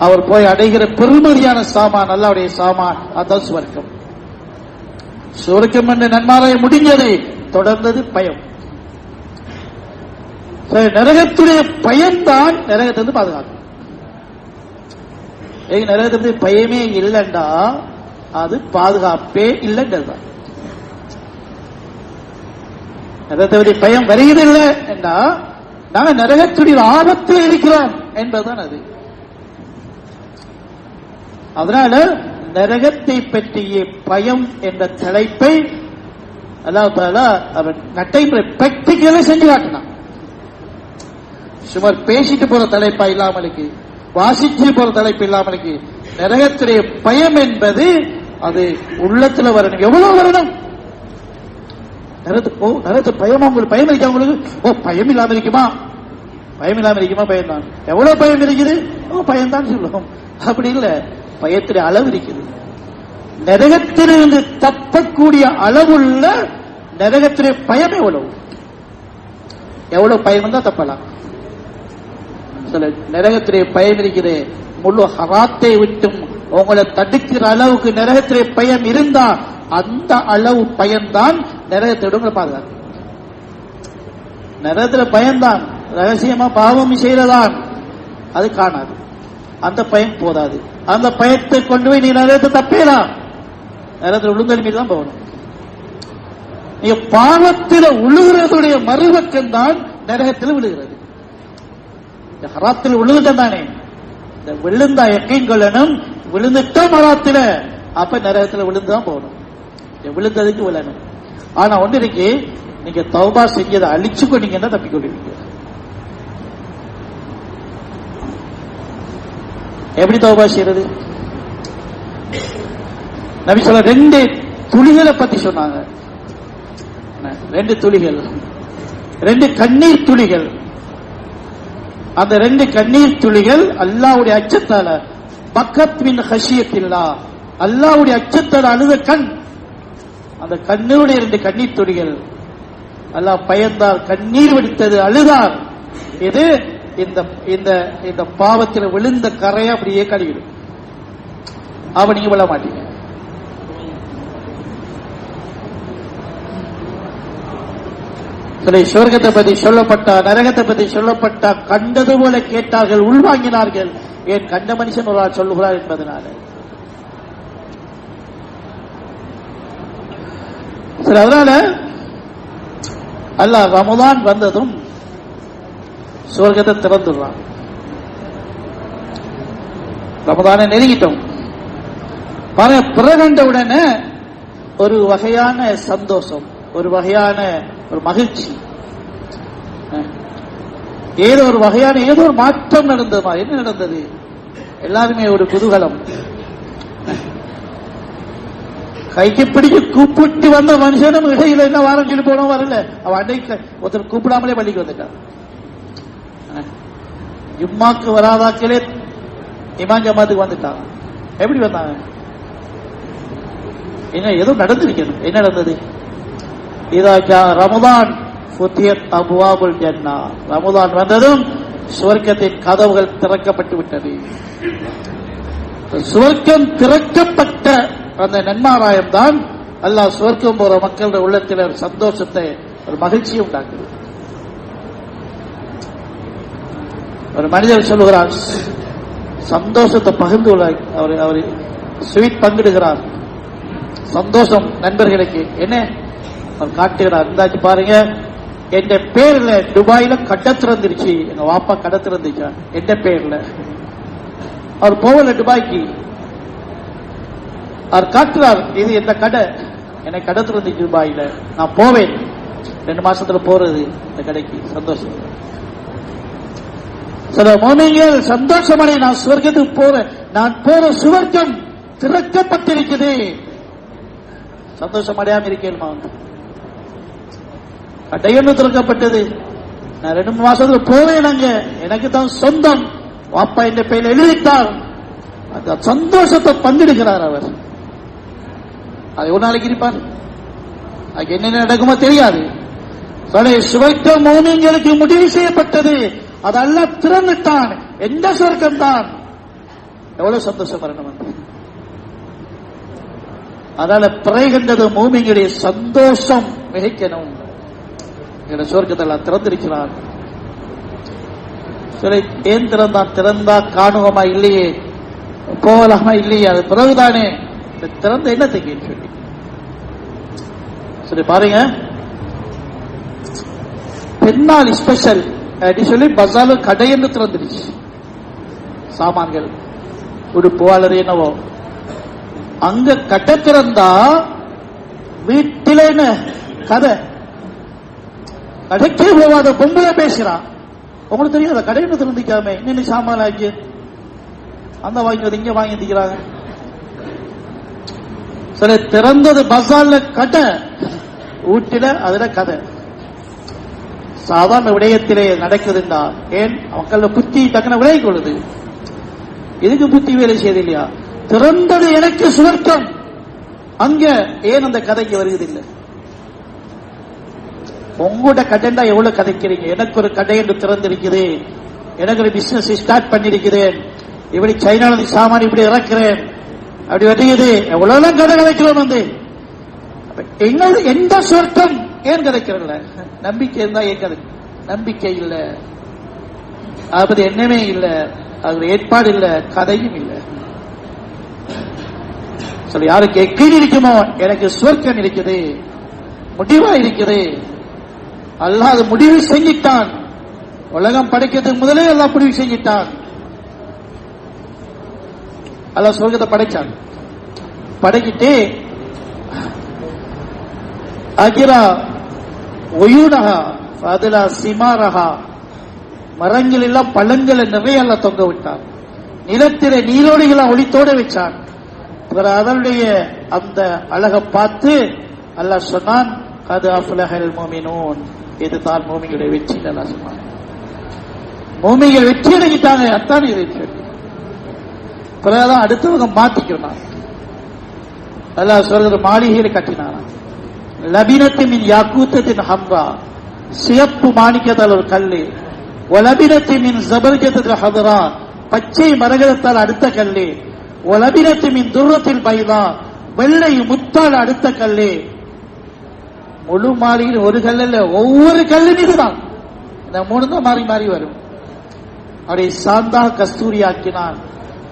Speaker 1: அவர் போய் அடைகிற பெருமதியான சாமான் அல்லாவுடைய சாமான், அதான் சுவர்க்கம். சுவர்க்கம் என்ற நன்மாராய முடிஞ்சதை தொடர்ந்தது பயம். நரகத்துடைய பயம்தான் நரகத்திலிருந்து பாதுகாக்கும். நரகத்திலிருந்து பயமே இல்லைண்டா அது பாதுகாப்பே இல்லைன்றதுதான். நரகத்துடைய பயம் வருகிறதில்லை என்றா நாங்க நரகத்துடைய ஆபத்தில் இருக்கிறோம் என்பதுதான் அது. அதனால நரகத்தை பற்றிய பயம் என்ற தலைப்பை அல்லாஹ் தஆலா அவன் நடைமுறை பிராக்டிகலா செஞ்சு காட்டினான். சுமார் பேசிட்டு போற தலைப்பா இல்லாமலுக்கு வாசிச்சு போற தலைப்பு இல்லாமலுக்கு நரகத்திலே பயம் என்பது அது உள்ளத்துல வரணும். எவ்வளவு வரணும்? நரகத்து பயமா? உங்களுக்கு பயம் இருக்கா? உங்களுக்கு பயம் இல்லாம இருக்குமா? பயம் இல்லாம இருக்குமா? பயம் தான். எவ்வளவு பயம் இருக்குது? பயம்தான் சொல்லுவோம். அப்படி இல்ல, பயத்திலே அளவு இருக்குது. நரகத்திலிருந்து தப்பக்கூடிய அளவுள்ள நரகத்திலே பயம் எவ்வளவு? எவ்வளவு பயம் தான் தப்பலாம். சில நரகத்திலே பயம் இருக்கிறது. முழு ஹராத்தை விட்டும் உங்களை தடுக்கிற அளவுக்கு நரகத்திலே பயம் இருந்தா அந்த அளவு பயம்தான் நரகத்தோடு உங்களை பாதுகாக்கும். நரகத்துல பயம்தான், ரகசியமா பாவம் செய்யறதான், அது காணாது. அந்த பயம் போதாது. அந்த பயத்தை கொண்டு போய் நீ நரகத்தை தப்பேலாம். நரகத்தில் உளுந்தல் மீது தான் போகணும். நீ பாவத்தில் உழுகிறதுடைய மறுபக்கம் தான் நரகத்தில் விழுகிறது. ஹராத்தில் விழுந்துட்டான் தானே, விழுந்தா எக்கையும் கொள்ளணும். விழுந்துட்டோம் ஹராத்தில், அப்ப நரகத்தில் விழுந்துதான் போகணும். விழுந்ததுக்கு விழணும். ஆனா ஒன்று இருக்கு, நீங்க தௌபா செஞ்சதை அழிச்சு கொண்டீங்கன்னா தப்பிக்கொள்வீங்க. எப்படி தௌபா செய்யறது? நபி சொல்ல 2 துளிகளை பத்தி சொன்னாங்க. 2 துளிகள், 2 கண்ணீர் துளிகள். அந்த 2 கண்ணீர் துளிகள் அல்லாஹ்வுடைய அச்சத்தால, பக்கத் மின் ஹஷியத்தில்லாஹ், அல்லாஹ்வுடைய அச்சத்தால அழுத கண். அந்த கண்ணுடைய 2 கண்ணீர் துளிகள் அல்லாஹ் பயந்தார், கண்ணீர் வடித்தது, அழுதார். இது இந்த பாவத்தில் விழுந்த கரையை அப்படியே கழுவிடும். அப்ப நீங்க விழ மாட்டீங்க. சொர்க்கத்தை பற்றி சொல்லப்பட்ட, நரகத்தை பற்றி சொல்லப்பட்ட, கண்டது போல கேட்டார்கள், உள்வாங்கினார்கள். ஏன் கண்ட மனுஷன் ஒரு ஆள் சொல்லுகிறார் என்பதனால. சரி, அதனால அல்லாஹ் ரமதான் வந்ததும் சொர்க்கத்தை திறந்துடுறான். ரமதானை நெருங்கிட்டோம் பாருங்க. பிறகண்ட உடனே ஒரு வகையான சந்தோஷம், ஒரு வகையான ஒரு மகிழ்ச்சி, ஏதோ ஒரு வகையான ஏதோ ஒரு மாற்றம் நடந்ததுமா? என்ன நடந்தது? எல்லாருமே ஒரு குதூகலம். கைக்கு பிடிக்க கூப்பிட்டு வந்த மனுஷனும் இடையில என்ன வாரம் சொல்லி போனோம் வரல. அவன் அன்னைக்கு ஒருத்தர் கூப்பிடாமலே பள்ளிக்கு வந்துட்டான். ஜும்மாக்கு வராதாக்களே இமாம் ஜமாத்துக்கு வந்துட்டான். எப்படி வந்தாங்க? என்ன ஏதோ நடந்திருக்கணும். என்ன நடந்தது? இதா ரமதான் ஃபுத்தியத் அப்வாபுல் ஜன்னா, ரமதான் வந்ததும் சுவர்க்கத்தின் கதவுகள் திறக்கப்பட்டு விட்டது. சுவர்க்கம் திறக்கப்பட்ட அந்த நன்மாராயம் தான் அல்லாஹ் சுவர்க்கம் போற மக்களுடைய உள்ளத்தில் ஒரு சந்தோஷத்தை, ஒரு மகிழ்ச்சியை உண்டாக்குது. ஒரு மனிதர் சொல்லுகிறார், சந்தோஷத்தை பகிர்ந்து அவர் ஸ்வீட் பங்கிடுகிறார். சந்தோஷம் நண்பர்களுக்கு என்ன அவர் காட்டுகிறார். இருந்தாச்சு பாருங்க, என் பேர்ல துபாயில கடை திறந்துருச்சு, எங்க வாப்பா கடை திறந்துச்சா என் பேர்ல. அவர் போகல துபாய்க்கு, அவர் காட்டுறார், இது எந்த கடை, எனக்கு கடை திறந்துச்சு துபாயில, நான் போவேன், 2 மாசத்துல போறது இந்த கடைக்கு. சந்தோஷம். சில மோமிகள் சந்தோஷமடைய, நான் சுவர்க்கத்துக்கு போறேன், நான் போற சுவர்க்கம் திறக்கப்பட்டிருக்குது. சந்தோஷம் அடையாம இருக்கேன்மா? கடையொன்று திறக்கப்பட்டது, நான் 2 மாசத்துல போவேன் அங்க, எனக்கு தான் சொந்தம், வாப்பா என்ற பெயர் எழுதிட்டார். அந்த சந்தோஷத்தை பங்கிடுகிறார் அவர். அது ஒரு நாளைக்கு இருப்பார், அதுக்கு என்னென்ன நடக்குமோ தெரியாது. சுவர்க்கம் மோமிங்களுக்கு முடிவு செய்யப்பட்டது, அதெல்லாம் திறந்துட்டான். எந்த சுவர்க்கம் தான்? எவ்வளவு சந்தோஷம் வரணும். அதனால பிறைகின்றது மூமிங்களுடைய சந்தோஷம் மிகைக்கணும். சுவர்க்கத்தை எல்லாம் திறந்திருக்கிறார். சரி, ஏன் திறந்தான்? திறந்தா காணுவமா இல்லையே, போகலாமா இல்லையே, அது பிறகுதானே. திறந்த என்னத்துக்கு சொல்லி சரி பாருங்க, பெண்ணால் ஸ்பெஷல் சொல்லி பசால கடையென்று திறந்துடுச்சு. சாமான்கள், உடுப்புவாளர் என்னவோ, அங்க கடை திறந்தா வீட்டில என்ன கதை, கடைக்கே போவாத பொம்பளை பேசுறான். உங்களுக்கு தெரியாத கடையில திறந்துக்காம இன்னும் சாமான் ஆக்கி அந்த வாங்கி இங்க வாங்கி திக்கிறாங்க. சரி, திறந்தது பசார்ல கடை, வீட்டில அதுல கதை. சாதாரண விடயத்திலே நடக்குதுண்டா ஏன் மக்கள் புத்தி தக்கன விலை கொள்ளுது. இதுக்கு புத்தி வேலை செய்து இல்லையா? திறந்தது எனக்கு சுவர்க்கம், அங்க ஏன் அந்த கதைக்கு வருவதில்லை? உங்களோட கடைண்டா எவ்வளவு கதைக்கிறீங்க? எனக்கு ஒரு கடை என்று திறந்திருக்குது, எனக்கு ஒரு பிசினஸ் ஸ்டார்ட் பண்ணிருக்கிறேன், இப்படி சைனால சாமான் இப்படி இறக்கிறேன், அப்படி வருகிறது, எவ்வளவு கதை கதைக்கிறோம். வந்து எந்த சொர்க்கம் ஏன் கதைக்கிறல்ல? நம்பிக்கை இருந்தா ஏன் கதை? நம்பிக்கை இல்ல, அது எண்ணமே இல்ல, அது ஏற்பாடு இல்ல, கதையும் இல்ல. சொல்லி யாருக்கு எக்கீடு இருக்குமோ எனக்கு சொர்க்கம் இருக்குது, முடிவா இருக்குது. அல்லாஹ் அது முடிவு செஞ்சிட்டான். உலகம் படைக்கிறதுக்கு முதலே அல்லாஹ் முடிவு செஞ்சிட்டான். அல்லாஹ் சொர்க்கத்தை படைச்சான். படைக்கிட்டு அகிரா ஒயூனஹா அதுலா சிமாரஹா, மரங்கள் எல்லாம் பழங்களை நிறைய அல்லாஹ் தொங்க விட்டான். நிலத்திலே நீரோடிகளை ஒளித்தோட வச்சான். அதனுடைய அந்த அழகை பார்த்து அல்லாஹ் சொன்னான், கத் அஃப்லஹல் முஃமினூன், இதுதான் மூமின்களுடைய வெற்றி. அல்லாஹ் சொன்னான், மூமின்கள் வெற்றி அடைஞ்சிட்டாங்க, அத்தான் இது. பிறகுதான் அடுத்தவங்க மாத்திக்கணும். அல்லாஹ் சொல்ற மாளிகையில கட்டினான். லபினத்து மின் யாக்கூத்தத்தின் ஹம்ரா, சிவப்பு மாணிக்கத்தால் ஒரு கல்லு. ஒலபினத்து மின் ஜபர்ஜத்தில் ஹதரா, பச்சை மரகதத்தால் அடுத்த கல்லு. ஒலபினத்து மின் துர்ரத்தில் பைதா, வெள்ளை முத்தால் அடுத்த கல்லு. முழு மாளிகையில் ஒரு கல் அல்ல, ஒவ்வொரு கல்லும் இதுதான். இந்த மூணு தான் மாறி மாறி வரும். அப்படி சாந்தாக கஸ்தூரி ஆக்கினான்.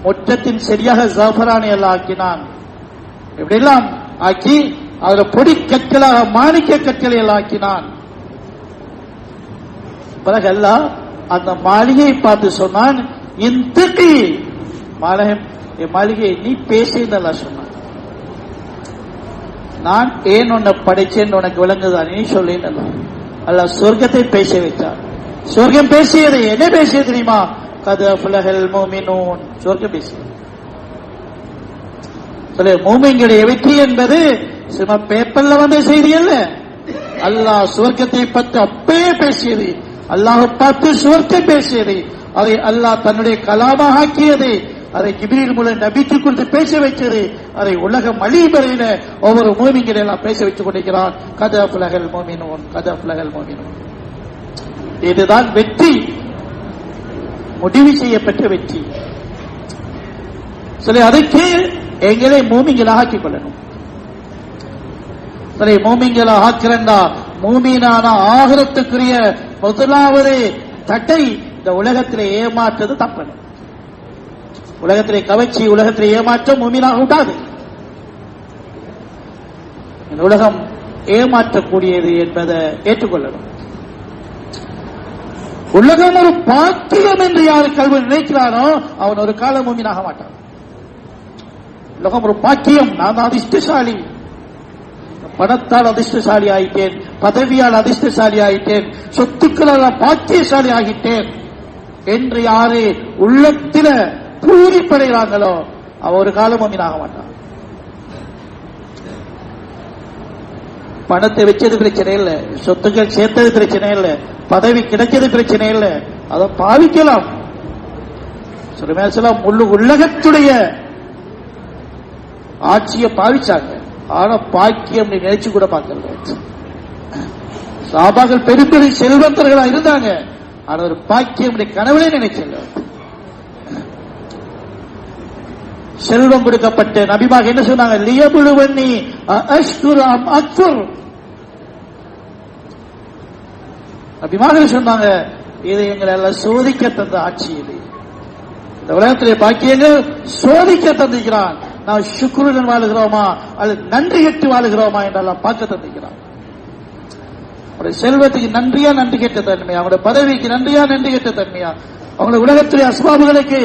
Speaker 1: முற்றத்தின் சரியாக ஜாஃபரானை எல்லாம் ஆக்கினான். இப்படியெல்லாம் ஆக்கி அதுல பொடி கற்களாக மாணிக்க கற்களை எல்லாம் ஆக்கினான். பிறகு எல்லாம் அந்த மாளிகையை பார்த்து சொன்னான், இன்தகி மாளிகை நீ பேசுன்னு சொன்னான். நான் ஏன் உன்னை படைச்சேன்னு உனக்கு விளங்குதான், நீ சொல்லேன்னு அல்லாஹ் சொர்க்கத்தை பேச வைத்தான். சொர்க்கம் பேசியது என்ன பேசியது தெரியுமா? கத் அஃப்லஹல் முஃமினூன், சொர்க்கம் பேசியது. மூமின்களுடைய வெற்றி என்பது சும்மா பேப்பர்ல வந்த செய்தி அல்ல. அல்லாஹ் சுவர்க்கத்தை பற்றி அப்பயே பேசியது, அல்லாஹ் பார்த்து சுவர்க்கம் பேசியது, அதை அல்லாஹ் தன்னுடைய கலாமாக ஆக்கியது, அதை ஜிப்ரீல் மூலம் நபிக்கு குறித்து பேச வைத்தது, அதை உலகம் அழிவரையில ஒவ்வொரு மூமின்களை எல்லாம் பேச வைத்துக் கொண்டிருக்கிறான். கத் அஃப்லஹல் முஃமினூன், கத் அஃப்லஹல் முஃமினூன். இதுதான் வெற்றி, முடிவு செய்யப்பட்ட வெற்றி. சரி, அதுக்கு எங்களை மூமின்களாக ஆக்கிக் கொள்ளணும். சரி, மூமின்களாக ஆக்கிறண்டா மூமீனான ஆகிரத்துக்குரிய முதலாவது தட்டை இந்த உலகத்திலே ஏமாற்றது தப்பது. உலகத்திலே கவர்ச்சி, உலகத்திலே ஏமாற்றம் மூமீனாக உண்டாது. இந்த உலகம் ஏமாற்றக்கூடியது என்பதை ஏற்றுக்கொள்ளணும். உலகம் ஒரு பாக்கியம் என்று யாரு கல்வி நினைக்கிறானோ அவன் ஒரு கால மூமினாக மாட்டான். உலகம் ஒரு பாக்கியம், நான் அதிர்ஷ்டசாலி, பணத்தால் அதிர்ஷ்டசாலி ஆயிட்டேன், பதவியால் அதிர்ஷ்டசாலி ஆயிட்டேன், சொத்துக்களால் பாக்கியசாலி ஆகிட்டேன் என்று யாரு உள்ளத்தில பூரிப்படைகிறாங்களோ அவன் ஒரு காலம் மூமினாக மாட்டான். பணத்தை வச்சது பிரச்சனை இல்ல, சொத்துக்கள் சேர்த்தது பிரச்சனை இல்ல, பதவி கிடைச்சது பிரச்சனை இல்ல, அதை பாவிக்கலாம். சொல்லலாம் முழு உலகத்துடைய ஆட்சியை பாவிச்சாங்க. ஆனா பாக்கியம் நினைச்சு கூட பார்க்கல. சாபாக்கள் பெரும் பெரிய செல்வந்தர்களா இருந்தாங்க, ஆனா ஒரு பாக்கியம் கனவுலே நினைச்சல. செல்வம் கொடுக்கப்பட்ட நபிமாக என்ன சொன்னாங்க? லியபுலுவன்னி அஷ்குரு அம் அக்ஃபுர். நபிமாக சொன்னாங்க, இது எங்களை எல்லாம் சோதிக்க தந்த ஆட்சி. இது இந்த உலகத்திலே பாக்கியங்கள் சோதிக்க தந்திருக்கிறான். நாம் சுக்ருடன் வாழுகிறோமா அல்லது நன்றி கெட்டு வாழுகிறோமா என்றெல்லாம் பார்க்க தந்திருக்கிறான். அவருடைய செல்வத்துக்கு நன்றியா நன்றி கெட்ட தன்மையா, அவருடைய பதவிக்கு நன்றியா நன்றி கெட்ட தன்மையா, அவங்களுடைய உலகத்துடைய அஸ்பாபுகளுக்கு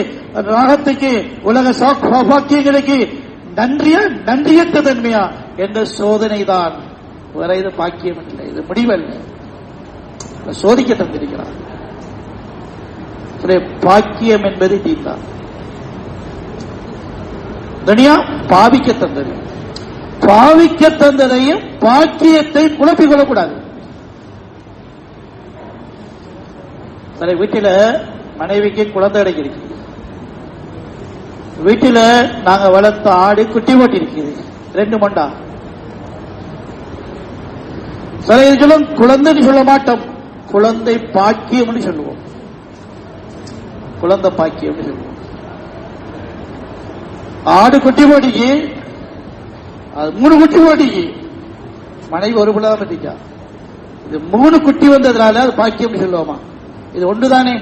Speaker 1: ராகத்துக்கு உலக பாக்கியங்களுக்கு நன்றியா நன்றியற்ற தன்மையா என்ற சோதனை தான். வேற இது பாக்கியம் இல்லை, இது முடிவல்ல, சோதிக்க தந்திருக்கிறார். பாக்கியம் என்பது தீர்த்தான். துனியா பாவிக்க தந்தது. பாவிக்க தந்ததையும் பாக்கியத்தை குழப்பிக் கொள்ளக்கூடாது. சில வீட்டில மனைவிக்கு குழந்தை கிடைக்கிறது, வீட்டில நாங்க வளர்த்த ஆடு குட்டி போட்டி இருக்குது 2 மண்டா. சில சொல்லும் குழந்தைன்னு சொல்ல மாட்டோம், குழந்தை பாக்கியம் சொல்லுவோம். குழந்தை பாக்கியம் சொல்லுவோம். ஆடு குட்டி போட்டிக்கு, அது 3 குட்டி போட்டிக்கு, மனைவி ஒரு பிள்ளை தான் பத்திக்கா. இது 3 குட்டி வந்ததுனால அது பாக்கியம் சொல்லுவோமா? இது ஒன்றுதானே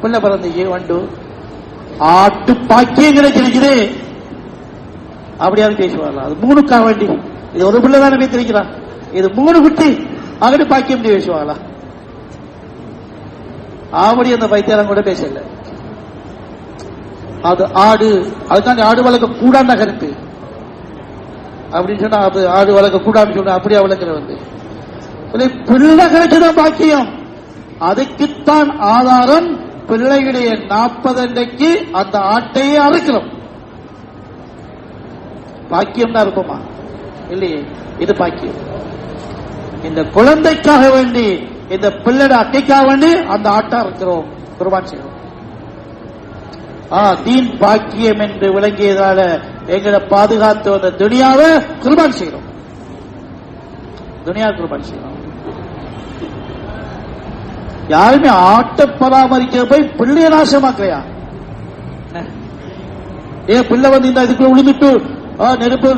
Speaker 1: பிள்ளை பிறந்தீங்க வண்டு ஆட்டு பாக்கியம் கிடைக்கிறது அப்படியாவது பேசுவாங்க. அது 3க்காக வேண்டி இது ஒரு பிள்ளை தானே வைத்திருக்கிறான், இது 3 குட்டி அங்கிட்டு பாக்கியம் பேசுவாங்களா? அப்படி அந்த வைத்தியாரம் கூட பேசல. அது ஆடு, அதுக்காண்டி ஆடு வளர்க்க கூடாண்ட கருத்து அப்படின்னு சொன்னா அது ஆடு வளர்க்க கூடாதுன்னு சொன்ன அப்படியா வளர்க்கிற வந்து பிள்ளை கிடைச்சதான் பாக்கியம். அதுக்குத்தான் ஆதாரம் பிள்ளைகளுடைய 40 அன்றைக்கு அந்த ஆட்டையே அறுக்கிறோம். பாக்கியம் தான் இருப்போமா? இல்லையே, இது பாக்கியம். இந்த குழந்தைக்காக வேண்டி, இந்த பிள்ளைட அட்டைக்காக வேண்டி அந்த ஆட்டை அறுக்கிறோம், குர்பான் செய்கிறோம். தீன் பாக்கியம் என்று விளங்கியதால எங்களை பாதுகாத்து வந்த துனியாவை குர்பான் செய்கிறோம். துனியா குர்பான் செய்கிறோம். யாருமே ஆட்டை பராமரிக்க போய் பிள்ளைய நாசமாக்கலையா? ஏன் பிள்ளை வந்து இந்த இதுக்குள்ள விழுந்துட்டு நெருப்பு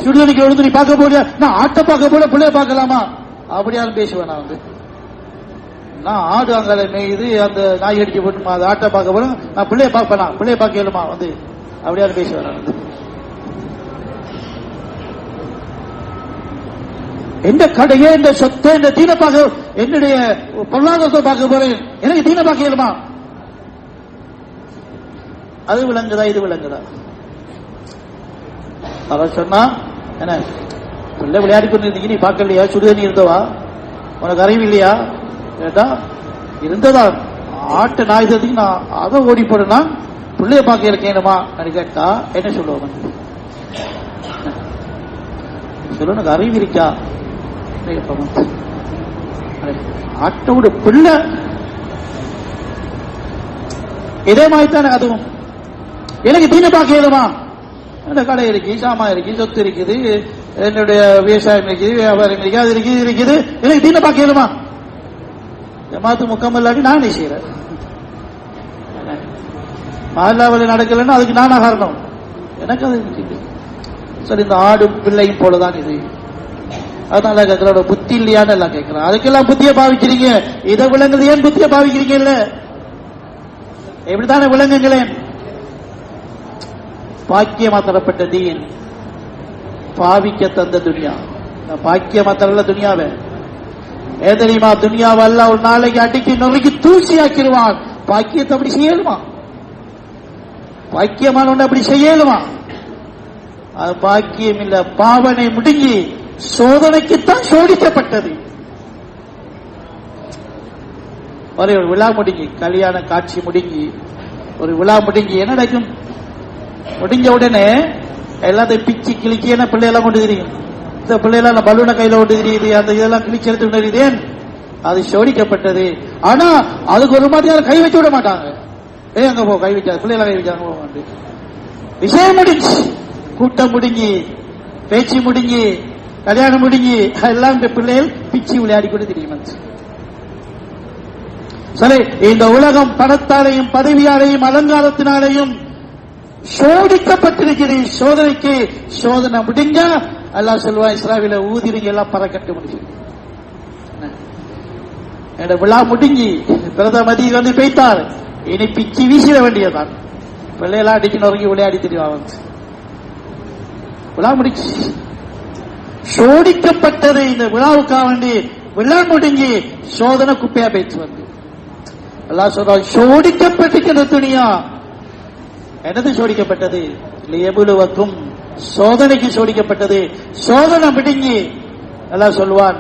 Speaker 1: சுடுதண்ணிக்கு விழுந்து நீ பார்க்க போறியா? நான் ஆட்டை பார்க்க போல பிள்ளைய பார்க்கலாமா? அப்படியாலும் பேசுவேன். நான் வந்து நான் ஆடு அங்கால மேயுது, அந்த நாய் அடிச்சு போட்டுமா, அது ஆட்டை பார்க்க போறேன், நான் பிள்ளைய பார்ப்பேனா? பிள்ளைய பார்க்க இயலுமா வந்து? அப்படியாலும் பேசுவேன். நான் வந்து எந்த கடையே, இந்த சொத்தை, இந்த தீன பார்க்க, என்னுடைய பொருளாதாரத்தை பார்க்க போறேன், எனக்கு தீன பார்க்க இயலுமா? அது விளங்குதா? இது விளங்குதா? அவர் சொன்னா என்ன, பிள்ளை விளையாடி கொண்டு இருந்தீங்க, நீ பார்க்கலையா? சுடுதண்ணி இருந்தவா? உனக்கு அறிவு இல்லையா? கேட்டா இருந்ததா. ஆட்டு நாய் தத்துக்கு நான் அதை ஓடி போடுனா பிள்ளைய பார்க்க இருக்கேனுமா கேட்டா என்ன சொல்லுவாங்க? சொல்ல உனக்கு அறிவு இருக்கா? ஆட்டோட பிள்ளை இதே மாதிரித்தானே அதுவும். எனக்கு தீன பார்க்க ஏதுமா? என்ன கடை இருக்கு, சாமா இருக்கு, சொத்து இருக்குது, என்னுடைய விவசாயம் இருக்குது, வியாபாரம் இருக்குது, அது இருக்குது, இருக்குது, எனக்கு தீன பார்க்க ஏதுமா? ஜமாத்து முக்கமல்லாட்டி நான் செய்யறேன். மஹல்லாவில் நடக்கலன்னா அதுக்கு நானா காரணம்? எனக்கு அது சரி. இந்த ஆடு பிள்ளையும் போலதான் இது. அதனால கேட்கிறோட புத்தி இல்லையான்னு எல்லாம் கேட்கிறேன். அதுக்கெல்லாம் புத்திய பாவிக்கிறீங்க. இதை விலங்குது ஏன் புத்திய பாவிக்கிறீங்க? இல்ல எப்படித்தானே விலங்குங்களேன். பாக்கியமா தரப்பட்ட தீன், பாவிக்க தந்த துனியா. பாக்கியமா தரல துனியாவை. ஏ தெரியுமா? துனியாவை அல்ல ஒரு நாளைக்கு அடிக்கி நொறுக்கி தூசி ஆக்கிடுவான். பாக்கியத்தை அப்படி செய்யலுமா? பாக்கியமான ஒன்று அப்படி செய்யலுமா? அது பாக்கியம் இல்ல. பாவனை முடுங்கி சோதனைக்குத்தான் சோடிக்கப்பட்டது. ஒரு விழா முடுங்கி, கல்யாண காட்சி முடுங்கி, ஒரு விழா முடுங்கி என்ன நடக்கும்? முடிஞ்ச உடனே எல்லாத்தையும் பிச்சு கிழிச்சி என்ன பிள்ளையெல்லாம் கொண்டு தெரியும். இந்த பிள்ளையெல்லாம் பலூனை கையில கொண்டு தெரியுது, அந்த இதெல்லாம் கிழிச்சு எடுத்து கொண்டு ஏன்? அது சோடிக்கப்பட்டது. ஆனா அதுக்கு ஒரு மாதிரி கை வச்சு விட மாட்டாங்க. அங்க போ, கை வச்சாது, பிள்ளைகளை கை வச்சாங்க. விஷயம் முடிஞ்சு, கூட்டம் முடுங்கி, பேச்சு முடுங்கி, கல்யாணம் முடுங்கி, எல்லாம் இந்த பிள்ளைகள் பிச்சு விளையாடி கொண்டு தெரியும். சரி, இந்த உலகம் பணத்தாலையும் பதவியாலையும் அலங்காரத்தினாலையும் சோதிக்கப்பட்டிருக்கிறது. சோதனைக்கு சோதனை முடிஞ்ச அல்லாஹ் சொல்லுவான், இஸ்ராவில ஊதிரிங்க எல்லாம் பறக்கட்டு முடியும். விழா முடிஞ்சு பிரதமதி வந்து பெய்த்தார், இனி பிச்சு வீசிட வேண்டியதான். பிள்ளையெல்லாம் அடிச்சு நொறுங்கி விளையாடி தெரியும். விழா முடிச்சு சோடிக்கப்பட்டது. இந்த விழாவுக்காக வேண்டி விழா முடிஞ்சு சோதனை குப்பையா பேச்சு வந்து அல்லாஹ் சொல்றான், சோடிக்கப்பட்டிருக்கிற துணியா. என்னது சோடிக்கப்பட்டது? எவ்வளவுக்கும் சோதனைக்கு சோடிக்கப்பட்டது. சோதனை பிடிங்கி அல்லாஹ் சொல்வான்,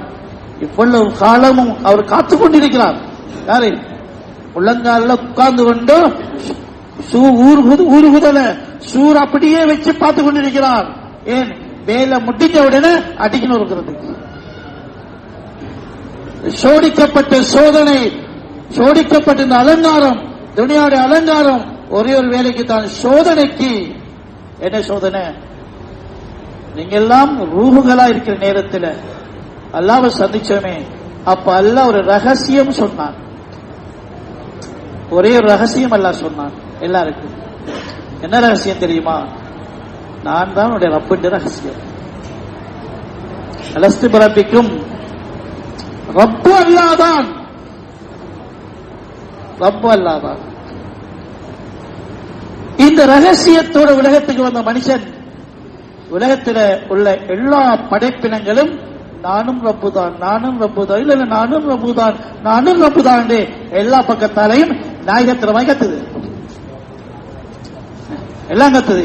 Speaker 1: இவ்வளவு காலமும் அவர் காத்துக் கொண்டிருக்கிறார். யாரு? உள்ளங்கால உட்கார்ந்து கொண்டு ஊருகுதல சூர் அப்படியே வச்சு பார்த்து கொண்டிருக்கிறார். ஏன்? வேலை முடிஞ்ச உடனே அடிக்கணும் இருக்கிறதுக்கு. சோடிக்கப்பட்ட சோதனை, சோடிக்கப்பட்ட இந்த அலங்காரம், துனியாவுடைய அலங்காரம் ஒரே ஒரு வேலைக்கு தான், சோதனைக்கு. என்ன சோதனை? நீங்க எல்லாம் ரூஹுகளா இருக்கிற நேரத்தில் அல்லாஹ்வை சந்திச்சோமே, அப்ப அல்லாஹ் ஒரு ரகசியம் சொன்னான். ஒரே ஒரு ரகசியம் அல்லாஹ் சொன்னான் எல்லாருக்கும். என்ன ரகசியம் தெரியுமா? நான் தான் உடைய ரப்புன்ற ரகசியம். அலஸ்து பிரபிக்கும், ரப்பு அல்லாதான், ரப்பு அல்லாதான். இந்த ரகசியத்தோட உலகத்துக்கு வந்த மனுஷன், உலகத்தில் உள்ள எல்லா படைப்பினங்களும் நானும் ரப்புதான், நானும் ரப்புதான், இல்ல நானும் ரப்புதான், நானும் ரப்புதான் எல்லா பக்கத்தாலையும் நாயகத்திரமாய் கத்துது, எல்லாம் கத்துது.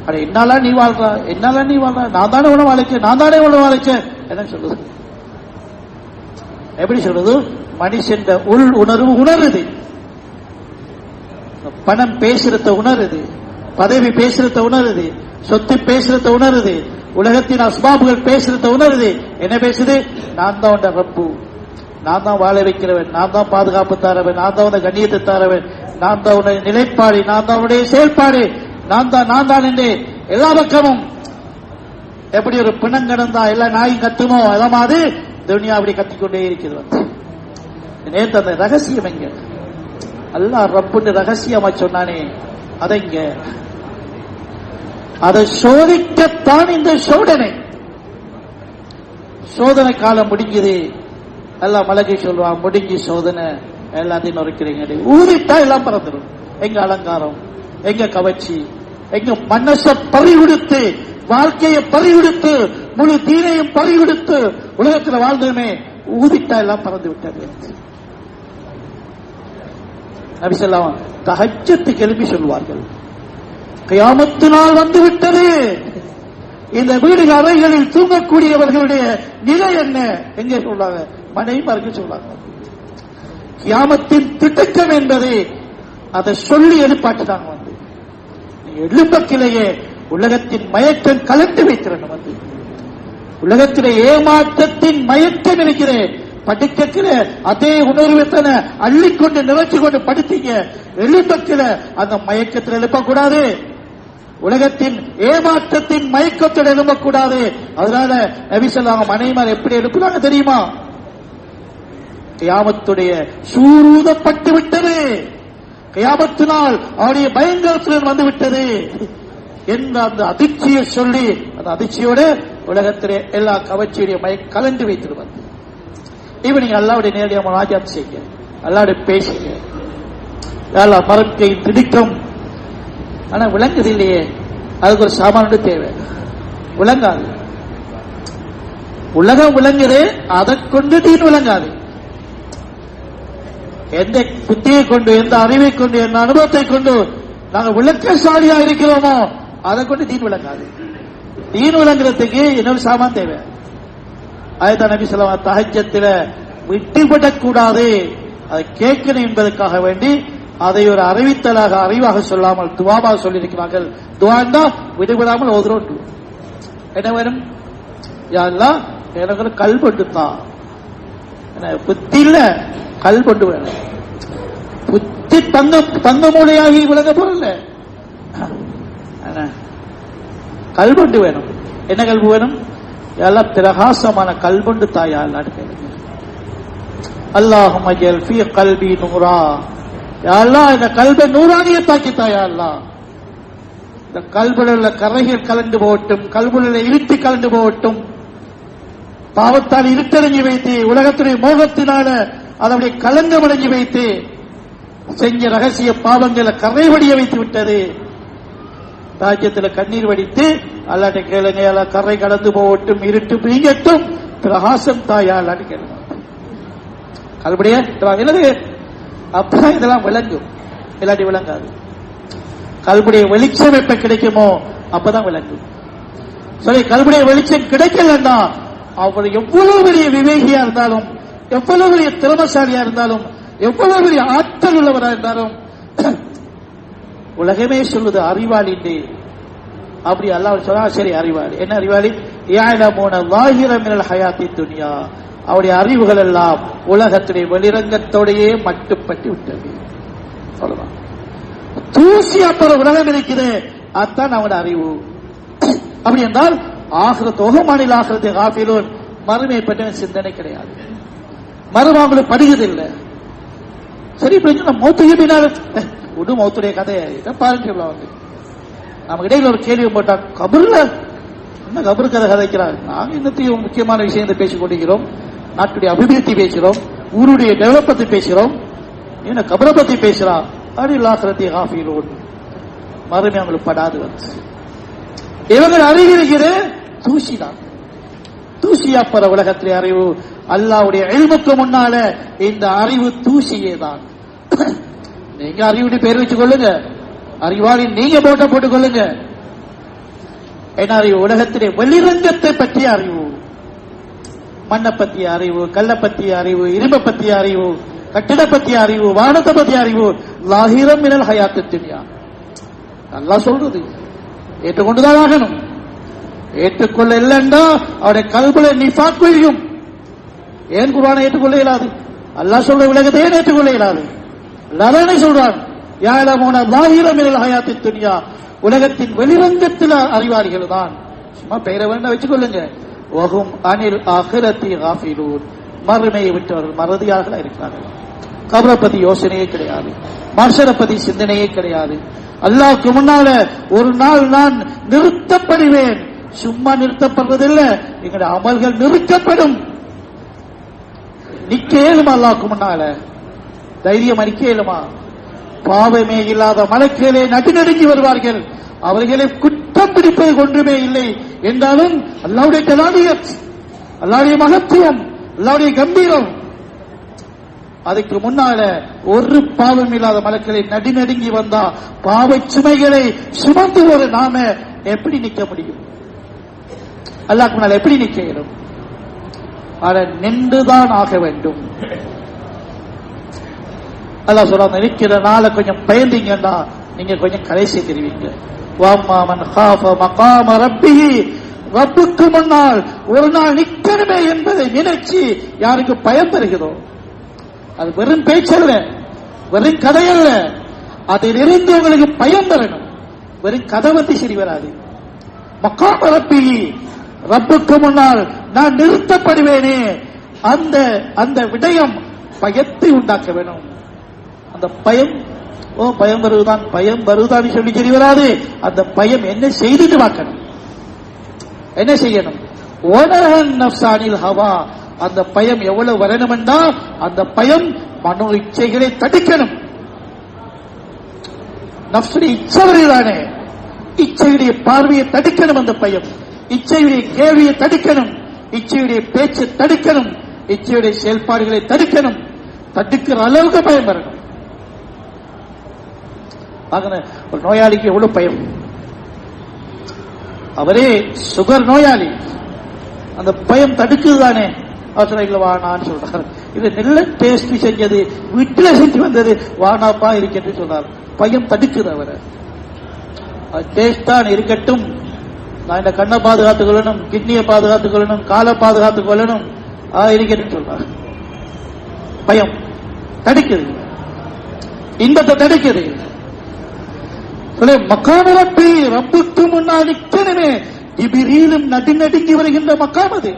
Speaker 1: அட என்னால நீ வாழ்ற, என்னால நீ வாழ்ற, நான் தானே உணவு வாழைச்ச, நான் தானே உணவு வாழைச்ச என்ன சொல்லுது? எப்படி சொல்றது? மனுஷன் உள் உணர்வு உணருது. பணம் பேசுறத உணருது, பதவி பேசுறத உணருது, சொத்து பேசுறத உணருது, உலகத்தின் அஸ்பாபுகள் பேசுறத உணருது. என்ன பேசுது? நான் தான் உண்ட ரப்பு, நான் தான் வாழ வைக்கிறவன், நான் தான் பாதுகாப்பு தரவன், நான் தான் உன்னை கண்ணியத்தை தரவன், நான் தான் உன்னுடைய நிலைப்பாடு, நான் தான் உன்னுடைய செயல்பாடு, நான் தான் என்று எல்லா பக்கமும். எப்படி ஒரு பிணம் கிடந்தா எல்லா நாயும் கத்துமோ அத மாதிரி துனியா அப்படி கத்திக்கொண்டே இருக்கிறது. நேற்று அந்த ரகசியம் எங்க? அல்லாஹ் ரப்புன்னு ரகசியமா சொன்னானே, அதங்க அதை சோதிக்கத்தான் இந்த சோதனை. சோதனை காலம் முடிஞ்சது. எல்லாம் மலகை சொல்லுவான், முடிஞ்சு சோதனை, எல்லாத்தையும் நுரைக்கிறீங்க. ஊதிட்டா எல்லாம் பறந்துடும். எங்க அலங்காரம், எங்க கவர்ச்சி, எங்க மனசை பறிவிடுத்து, வாழ்க்கையை பறிவிடுத்து, முழு தீனையும் பறிவிடுத்து உலகத்தில் வாழ்ந்ததுமே ஊதிட்டா எல்லாம் பறந்து விட்டது. நபி ஸல்லல்லாஹு அலைஹி வஸல்லம் தஹஜ்ஜத்துக்கு எழுப்பி சொல்வார்கள், கியாமத்து நாள் வந்து விட்டது, இந்த வீடு அறைகளில் தூங்கக்கூடியவர்களுடைய நிலை என்ன? எங்கே சொல்றாங்க? மனைவிமாருக்கு சொல்றாங்க. கியாமத்தின் திட்டக்கம் என்பதை அதை சொல்லி எழுப்பாட்டுதாங்க. வந்து எழுப்பக்கிலேயே உலகத்தின் மயக்கம் கலந்து வைக்கிறேன். வந்து உலகத்திலே ஏமாற்றத்தின் மயக்கம் இருக்கிறேன். படிக்கல அதே உணர்வுத்தன அள்ளிக்கொண்டு நிறைச்சு கொண்டு படித்தீங்க. எழுப்பக்கில அந்த மயக்கத்தில் எழுப்பக்கூடாது. உலகத்தின் ஏமாற்றத்தின் மயக்கத்தில் எழுப்பக்கூடாது. அதனால நபி ஸல்லல்லாஹு மனைவிமார் எப்படி எழுப்புறாங்க தெரியுமா? கியாமத்துடைய சூரூதப்பட்டு விட்டது, கியாமத்தினால் அவருடைய பயங்கரத்துடன் வந்து விட்டது என்ற அந்த அதிர்ச்சியை சொல்லி, அந்த அதிர்ச்சியோடு உலகத்திலே எல்லா கவர்ச்சியுடைய கலந்து வைத்திருவார். இப்ப நீங்க அல்லாஹ்வுடைய நேரடியாக முனாஜாத் செய்யுங்க, அல்லாஹ்வுடைய பேசுங்க. அல்லாஹ் மறக்கையின் திடுக்கம். ஆனா விளங்குது இல்லையே, அதுக்கு ஒரு சாமானோட தேவை. விளங்காது. உலகம் விளங்குது, அதை கொண்டு தீன் விளங்காது. எந்த புத்தியை கொண்டு, எந்த அறிவை கொண்டு, எந்த அனுபவத்தை கொண்டு நாங்கள் விளக்கசாலியா இருக்கிறோமோ அதை கொண்டு தீன் விளங்காது. தீன் விளங்குறதுக்கு இன்னொரு சாமான் தேவை. அதுதான் நபி ஸல்லல்லாஹு அலைஹி வஸல்லம் தஹஜ்ஜத்தில விட்டுவிடக்கூடாது, அதை கேட்கணும் என்பதற்காக வேண்டி அதை ஒரு அறிவித்தலாக, அறிவாக சொல்லாமல் துவாவாக சொல்லியிருக்கிறார்கள். துவாண்டா விடுவிடாமல் ஓதுறோம். என்ன வேணும்? யா அல்லாஹ் எனக்கு கல்பொண்டு தான், புத்தி இல்ல கல்பொண்டு வேணும். புத்தி தங்க மூலையாகி விளங்க போறல, கல்பொண்டு வேணும். என்ன கல்பு வேணும்? எல்லாம் பிரகாசமான கல்பொண்டு தாயா அல்லான்னு கேளுங்க. அல்லாஹும்ம ஜல் ஃபீ கல்பி நூரா, யா அல்லாஹ் இந்த கல்பை நூறானியத்தாக்கி தாயா அல்லாஹ். இந்த கல்புல உள்ள கரைகள் கலந்து போகட்டும், கல்புல உள்ள இருட்டு கலந்து போகட்டும். பாவத்தால் இருட்டடைஞ்சு வைத்து, உலகத்துடைய மோகத்தினால அதனுடைய கலங்கமடைஞ்சு வைத்து செஞ்ச ரகசிய பாவங்களை கரைவடிய வைத்து விட்டது. ராஜ்யத்தில் கண்ணீர் வடித்து அல்லாட்ட கேளுங்க, எல்லாம் கரை கடந்து போகட்டும், இருட்டு நீங்கட்டும், பிரகாசம் தாயா அல்லாட்டு கேளுங்க. கல்படியா என்னது? அப்பதான் இதெல்லாம் விளங்கும், இல்லாட்டி விளங்காது. கல்புடைய வெளிச்சம் எப்ப கிடைக்குமோ அப்பதான் விளங்கும். சரி, கல்புடைய வெளிச்சம் கிடைக்கலன்னா அவர் எவ்வளவு பெரிய விவேகியா இருந்தாலும், எவ்வளவு பெரிய திறமசாலியா இருந்தாலும், எவ்வளவு பெரிய ஆற்றல் உள்ளவராக இருந்தாலும் உலகமே சொல்லுது அறிவாளி. அப்படி அல்லாஹ் சொன்னா சரி அறிவாளி. என்ன அறிவாளி? யஅலமூன ஸாஹிர மினல் ஹயாத்தி துன்யா. அவருடைய அறிவுகள் எல்லாம் உலகத்துடைய வெளிரங்கத்தோடையே மட்டுப்பட்டு விட்டது. அவ்வளவுதான். தூசி அப்புறம் உலகம் இருக்குது, அதுதான் அவனோட அறிவு. அப்படி என்றால் ஆகிரத் ஒஹமானில் ஆகிரத்தை காஃபிலூன், மறுமை பற்றின சிந்தனை கிடையாது, மறுவாங்களுக்கு படுகிறதில்லை. சரி மௌத்துக்கு பின்னால் உடு மௌத்துடைய கதையை பாருங்க. நமக்கு இடையில ஒரு கேள்வி போட்டா கபர்ல என்ன கபரு கதை கதைக்கிறாங்க. நாங்க இன்னத்தையும் முக்கியமான விஷயத்தை பேசிக் கொண்டிருக்கிறோம், நாட்டுடைய அபிவிருத்தி பேசுறோம், ஊருடைய டெவலப் பத்தி பேசுறோம், என்ன கபரை பத்தி பேசுறா? அடிலாசிரத்தை காஃபிலூன், மறுமை அவங்களுக்கு படாது. வந்து இவங்க அறிவிக்கிற தூசி தான், தூசியா போற உலகத்திலே அறிவு. அல்லாஹ்வுடைய இல்முக்கு முன்னால இந்த அறிவு தூசியே தான். நீங்க அறிவுடைய பேர் வச்சு கொள்ளுங்க, அறிவாளி நீங்க போட்டுக் கொள்ளுங்க. என்ன அறிவு? உலகத்திலே வெளிரங்கத்தை பற்றிய அறிவு, மண்ணை பற்றிய அறிவு, கல்லை பற்றிய அறிவு, இரும்பை பற்றிய அறிவு, கட்டிட பற்றிய அறிவு, வானத்தை பற்றிய அறிவு. லாஹிரம் மினல் ஹயாத்து துன்யா. அல்லாஹ் சொல்றது ஏற்றுக்கொண்டுதான் ஆகணும். ஏற்றுக்கொள்ள இல்லைன்னா அவருடைய கல்புல நிஃபாக் விழுகும். ஏன் குர்ஆனை ஏற்றுக்கொள்ள இயலாது? அல்லாஹ் சொல்ற உலகத்தை ஏன் ஏற்றுக்கொள்ள இயலாது? அல்லாஹ் சொல்றான், யஅலமூன ஸாஹிர மினல் ஹயாத்தி துன்யா. உலகத்தின் வெளிரங்கத்தில் அறிவாளிகள் தான். சும்மா பெயரை வேண்டாம் வச்சுக்கொள்ளுங்க. வஹும் அனில் ஆகிரத்தி காஃபிலூன், மறுமையை விட்டவர்கள் மறதியாக இருக்கிறார்கள். கபரை பத்தி யோசனையே கிடையாது, மஹ்ஷரை பத்தி சிந்தனையே கிடையாது. அல்லாஹ்வுக்கு முன்னால ஒரு நாள் நான் நிறுத்தப்படுவேன். சும்மா நிறுத்தப்படுவதில்லை, எங்களுடைய அமல்கள் நிறுத்தப்படும். நிக்க இயலுமா? அல்லாஹ்வுக்கு முன்னால தைரியம் அடிக்க இயலுமா? பாவமே இல்லாத மலக்குகளே நடுநடுங்கி வருவார்கள். அவர்களை குற்றம் பிடிப்பது ஒன்றுமே இல்லை என்றாலும் அல்லாஹ்வுடைய ஜலாலியத், அல்லாஹ்வுடைய மகத்துவம், அல்லாஹ்வுடைய கம்பீரம், அதுக்கு முன்னால ஒரு பாவம் இல்லாத மலக்களை நடுநடுங்கி வந்தா பாவ சுமைகளை சுமந்து ஒரு நாம எப்படி நிக்க முடியும்? அல்லாஹ்வுக்கு முன்னால எப்படி நிக்க இயலும்? அதை நின்றுதான் ஆக வேண்டும். அல்லாஹ் சொல்றாங்க, நிற்கிற நாளை கொஞ்சம் பயந்தீங்கன்னா நீங்க கொஞ்சம் கரை சேர்த்துருவீங்க. வம்மா மன் காஃப மகாம ரப்பிஹி, ரப்புக்கு முன்னால் ஒரு நாள் நிக்கணுமே என்பதை நினைச்சு யாருக்கு பயம் பெறுகிறோம். அது வெறும் பேச்சல்ல, வெறும் கதையல்ல, அதிலிருந்து உங்களுக்கு பயம் பெறணும். வெறும் கதை வந்து சரி வராது. மகாம ரப்பிஹி, ரப்புக்கு முன்னால் நான் நிறுத்தப்படுவேனே, அந்த அந்த விடயம் பயத்தை உண்டாக்க வேணும். அந்த பயம் பயம் வருவதுதான், பயம் வருவதான் சொல்லி சரி வராது. அந்த பயம் என்ன செய்துட்டு பார்க்கணும், என்ன செய்யணும்? ஒனஹன் நஃப்ஸானில் ஹவா, அந்த பயம் எவ்வளவு வரணும் என்றா அந்த பயம் மனோ இச்சைகளை தடுக்கணும். நஃப்ஸுடைய இச்சை வருகிறானே, இச்சையுடைய பார்வையை தடுக்கணும். அந்த பயம் இச்சையுடைய கேள்வியை தடுக்கணும், இச்சையுடைய பேச்சை தடுக்கணும், இச்சையுடைய செயல்பாடுகளை தடுக்கணும். தடுக்கிற அளவுக்கு பயம் வரணும். ஒரு நோயாளிக்கு எவ்வளவு பயம், அவரே சுகர் நோயாளி, அந்த பயம் தடுக்குது தானே. அவசரம் இல்ல வானான்னு சொல்றாரு. இது நல்ல டேஸ்ட் செஞ்சது, வீட்டுல செஞ்சு வந்தது, வானாப்பா இருக்கட்டும் சொல்றாரு. பயம் தடுக்குது அவரை. டேஸ்ட் தான் இருக்கட்டும், நான் இந்த கண்ணை பாதுகாத்துக் கொள்ளணும், கிட்னியை பாதுகாத்துக் கொள்ளணும், காலை பாதுகாத்துக் கொள்ளணும், இருக்கட்டும் சொல்றாரு. பயம் தடுக்குது, இன்பத்தை தடுக்குது. மக்காமரப்பை ரப்புக்கு முன்னால் நிற்கணுமே. ஜிப்ரீலும் நடுநடுங்கி வருகின்ற மக்காம் அது.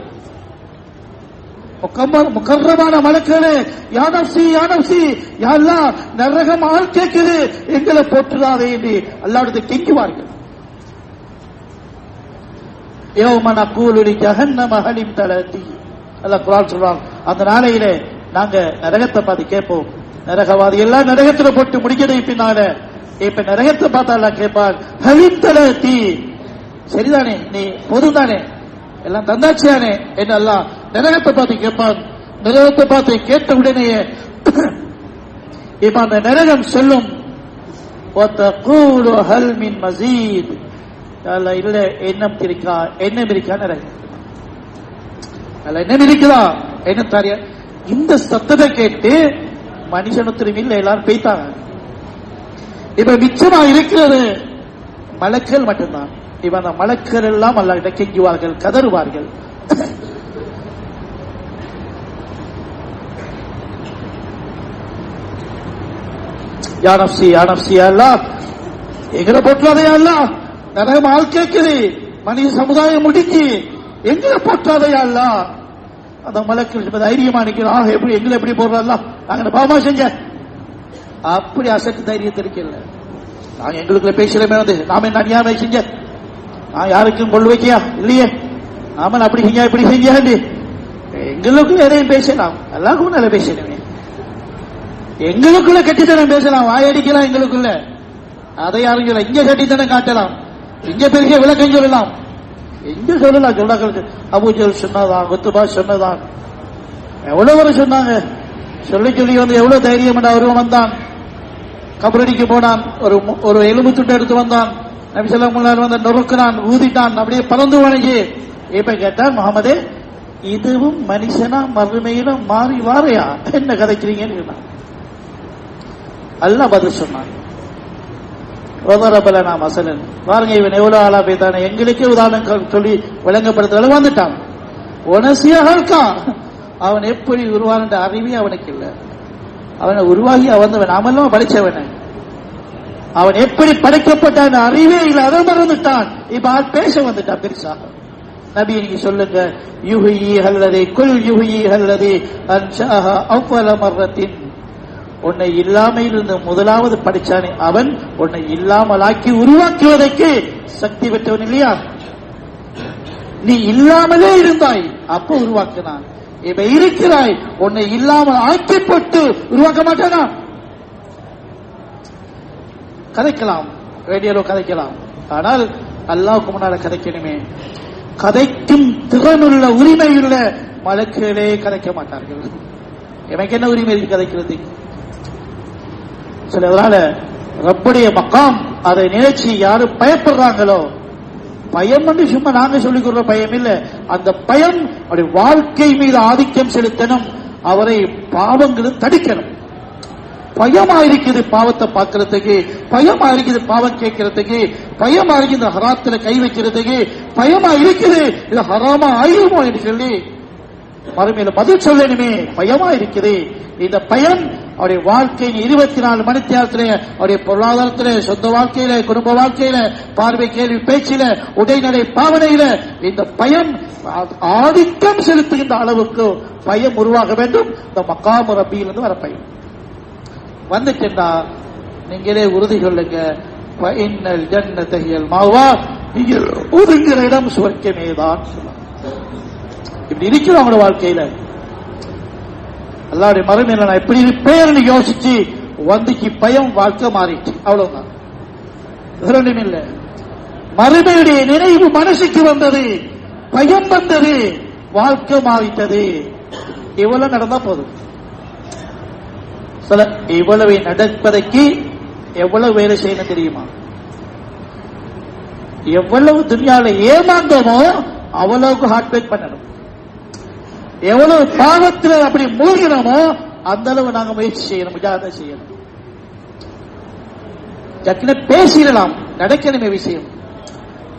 Speaker 1: முகர்ரமான மலக்களே, யா நஃப்ஸி யா நஃப்ஸி, யா அல்லாஹ், நரகம் ஆள் கேட்குது, எங்களை போற்றுறாதே என்று அல்லாஹ்விடத்தில் கெஞ்சுவார்கள். யௌம நகூலு லிஜஹன்னம ஹல் இம்தலதி, அல்லாஹ் குர்ஆன் சொல்றான். அந்த நாளையிலே நாங்க நரகத்தை பார்த்து கேட்போம், நரகவாதி எல்லாம் நரகத்துல போட்டு முடிக்கிறது. பின்னால இப்ப நரகத்தை பார்த்தா எல்லாம் கேட்பான், ஹல் இம்தலதி, சரிதானே, நீ போதும் தானே, எல்லாம் தந்தாச்சியானே என்னெல்லாம் நரகத்தை பார்த்து கேட்பான். நரகத்தை பார்த்து கேட்ட உடனேயே இப்ப அந்த நரகம் சொல்லும், ஹல் மின் மஸீத், இல்ல எண்ணம் இருக்கா, எண்ணம் இருக்கா, நரகம் எண்ணம் இருக்குதா, என்ன தாரியா. இந்த சத்தத்தை கேட்டு மனுஷனுத்திரம் இல்ல எல்லாரும் போய்த்தாங்க. இப்ப மிச்சமா இருக்கிறது மலக்கள் மட்டும்தான். இப்ப அந்த மலக்கள் எல்லாம் அல்லாஹ்விட கெஞ்சுவார்கள், கதறுவார்கள். யா நஃப்ஸி யா நஃப்ஸி, அல்லாஹ் எங்களை போற்றாதே, அல்லாஹ் நரகம் ஆள் கேட்குது, மனித சமுதாயம் முடிஞ்சு எங்களை போற்றாதே அல்லாஹ். அந்த மலக்கள் தைரியமா நிற்கிறோம், எப்படி எங்களை எப்படி போடுறா, நாங்க பாவமா செஞ்ச அப்படி அசட்டு தைரியத்தை இருக்கல. நாங்க எங்களுக்குள்ள பேசுறமே வந்து நாம என்ன அநியாயம் செஞ்ச, நான் யாருக்கும் கொள்ளு வைக்கியா இல்லையே, நாம அப்படி செஞ்சா இப்படி செஞ்சாண்டி எங்களுக்குள்ள எதையும் பேசலாம், எல்லாருக்கும் நல்லா பேசணுமே. எங்களுக்குள்ள கட்டித்தனம் பேசலாம், வாயடிக்கலாம் எங்களுக்குள்ள, அதை யாரும் சொல்ல. இங்க கட்டித்தனம் காட்டலாம், இங்க பெரிய விளக்கம் சொல்லலாம், எங்க சொல்லலாம். சொல்லாக்களுக்கு அபூஜல் சொன்னதான், குத்துபா சொன்னதான், எவ்வளவு பேர் சொன்னாங்க. சொல்லி சொல்லி வந்து எவ்வளவு தைரியம் அவரும் வந்தான், கபரடிக்கு போனான், ஒரு எலும்பு துண்டு எடுத்து வந்தான், நபி ஸல்லல்லாஹு அலைஹி வஸல்லம் வந்து நொறுக்கினான், ஊதிட்டான், அப்படியே பறந்து வணங்கி. இப்ப கேட்டான், முகமதே இதுவும் மனுஷனா மறுமையில மாறி வாரையா, என்ன கதைக்கிறீங்கன்னு அல்லாஹ் பதில் சொன்னான். மசலன், பாருங்க இவன் எவ்வளவு ஆளா போய்த்தானே, எங்களுக்கே உதாரணம் சொல்லி விளங்கப்படுத்த வந்துட்டான். உனசியாக இருக்கான், அவன் எப்படி உருவான அறிவே அவனுக்கு இல்லை. அவனை உருவாகி அவன் நாமெல்லாம் படிச்சவன, அவன் எப்படி படைக்கப்பட்ட அறிவே இல்லை, அதை மறந்துட்டான். இப்ப பேச வந்துட்டான் பெருசாக. நபி நீங்க சொல்லுங்க, யுஹ்யி அல்லதி குல் யுஹ்யி அல்லதி அன்ஷாஹா அவ்வல மர்ரத்தின், உன்னை இல்லாமல் இருந்து முதலாவது படிச்சானே அவன் உன்னை இல்லாமலாக்கி உருவாக்குவதற்கு சக்தி பெற்றவன் இல்லையா? நீ இல்லாமலே இருந்தாய், அப்ப உருவாக்கினான். இப்ப இருக்கிறாய், உன்னை இல்லாமல் ஆக்கிப்பட்டு உருவாக்க மாட்டானா? கதைக்கலாம், ரேடியோல கதைக்கலாம், ஆனால் அல்லாஹ்வுக்கு முன்னால கதைக்கணுமே. கதைக்கும் திறனுள்ள உரிமையுள்ள மலக்குகளே கதைக்க மாட்டார்கள். எனக்கு என்ன உரிமை இருக்கு கதைக்கிறது? அதனால ரப்புடைய மக்காம் அதை நினைச்சு யாரு பயப்படுறாங்களோ, பயம் வந்து சும்மா நாங்க சொல்லிக் கொடுற பயம் இல்ல, அந்த பயம் அவருடைய வாழ்க்கை மீது ஆதிக்கம் செலுத்தணும், அவரை பாவங்களும் தடுக்கணும். பயமா இருக்குது பாவத்தை பார்க்கறதுக்கு, பயமா இருக்குது பாவம் கேட்கறதுக்கு, பயமா இருக்குது ஹராத்துல கை வைக்கிறதுக்கு, பயமா இருக்குது இது ஹராமா ஆயிருமோ என்று சொல்லி மறுமையில பதில் சொல்லணுமே. பயமா இருக்குது. இந்த பயம் அவருடைய வாழ்க்கையின் 24 மணி நேரத்திலே, அவருடைய பொருளாதாரத்திலே, சொந்த வாழ்க்கையில, குடும்ப வாழ்க்கையில, பார்வை கேள்வி பேச்சில, உடைநடை பாவனையில இந்த பயம் ஆதிக்கம் செலுத்துகின்ற அளவுக்கு பயம் உருவாக வேண்டும். இந்த மக்காமு ரப்பியிலிருந்து வர பயம் வந்துட்டா நீங்களே உறுதி சொல்லுங்க, இன்னல் ஜன்னத ஹியல் மஅவா, நீங்கள் ஒதுங்குற இடம் சுவர்க்கமே தான். இப்படி இருக்கிறோம் அவங்களோட வாழ்க்கையில. அல்லாஹ்வுடைய மறுமையில நான் எப்படி இருப்பேன்னு யோசிச்சு வந்துச்சு பயம், வாழ்க்கை மாறிச்சு, அவ்வளவுதான். வேறொன்றும் இல்லை. மறுமையுடைய நினைவு மனசுக்கு வந்தது, பயம் வந்தது, வாழ்க்கை மாறிட்டது. இவ்வளவு நடந்தா போதும். சில இவ்வளவு நடப்பதற்கு எவ்வளவு வேலை செய்யணும் தெரியுமா? எவ்வளவு துன்யால ஏமாந்தோமோ அவ்வளவுக்கு ஹார்ட் பேக் பண்ணணும். எவ்வளவு பாவத்தில் அப்படி மூழ்கினோமோ அந்த அளவு நாங்க முயற்சி செய்யணும், முஜாஹதா செய்யணும். ஜக்கின பேசிடலாம், நடக்கணுமே விஷயம்.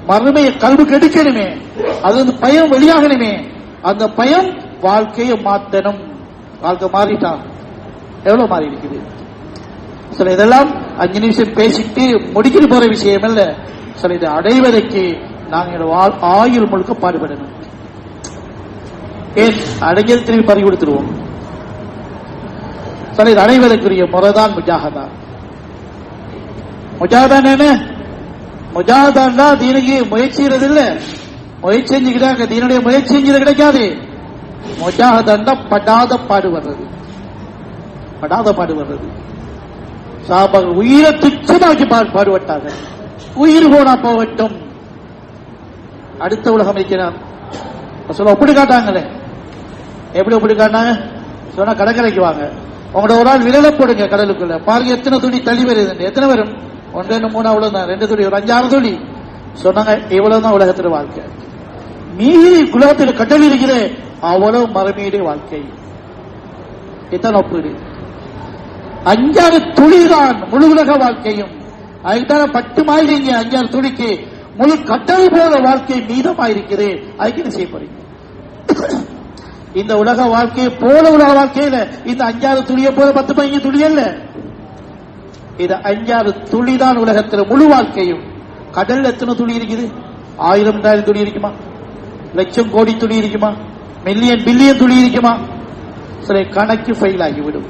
Speaker 1: மறுமையை கல்விக்கு எடுக்கணுமே, அது வந்து பயம் வெளியாகணுமே. அந்த பயம் வாழ்க்கையை மாற்றணும். வாழ்க்கை மாறிட்டான், எவ்வளவு மாறி இருக்குது. சில இதெல்லாம் 5 நிமிஷம் பேசிட்டு முடிக்கிட்டு போற விஷயம் அல்ல. சில இதை அடைவதற்கு நாங்கள் ஆயுள் முழுக்க பாடுபடணும். ஏன் அடைஞ்சது திரும்பி பறி கொடுத்துருவோம். சில இது அடைவதற்குரிய முறைதான் முஜாஹதா. முஜாஹதா என்ன? முஜாஹதா தீனுக்கு முயற்சிக்கிறது இல்ல, முயற்சி செஞ்சுக்கிறாங்க. தீனுடைய முயற்சி செஞ்சது கிடைக்காது. முஜாஹதா படாத பாடுபடுறது, படாத பாடுபடுறது. சாபாக்கள் உயிரை துச்சமாக்கி பாடுபட்டாங்க. உயிர் போனா போகட்டும், அடுத்த உலகம் இருக்கிறான் சொல்ல ஒப்படி காட்டாங்களே. எப்படி ஒப்படி காட்டாங்க சொன்னா, கடற்கரைக்கு வாங்க, உங்களோட ஒரு ஆள் விரல போடுங்க கடலுக்குள்ள, பாருங்க எத்தனை துளி தள்ளி வருது. எத்தனை வரும்? 1 2 3 அவ்வளவுதான், 2 துளி, ஒரு 5 6 துளி சொன்னாங்க. இவ்வளவுதான் உலகத்துல வாழ்க்கை. மீறி குலகத்தில் கட்டளை இருக்கிற அவ்வளவு மறுமையுடைய வாழ்க்கை. இத்தனை ஒப்பீடு. 5 துளிதான் முழு உலக வாழ்க்கையும். அதுக்குதான பட்டுமாயிருங்க 5-6 துளிக்கு முழு கடல் போல வாழ்க்கை மீதமாயிருக்குது. அதுக்கு என்ன செய்ய போறீங்க? இந்த உலக வாழ்க்கையை போல உலக வாழ்க்கையில இந்த 5-6 துளியை போல 10-15 துளி அல்ல. இது 5-6 துளி தான் உலகத்தில் முழு வாழ்க்கையும். கடல் எத்தனை துளி இருக்குது? 1000-1000 துளி இருக்குமா? லட்சம் கோடி துளி இருக்குமா? மில்லியன் பில்லியன் துளி இருக்குமா? சில கணக்கு ஃபெயில் ஆகிவிடும்.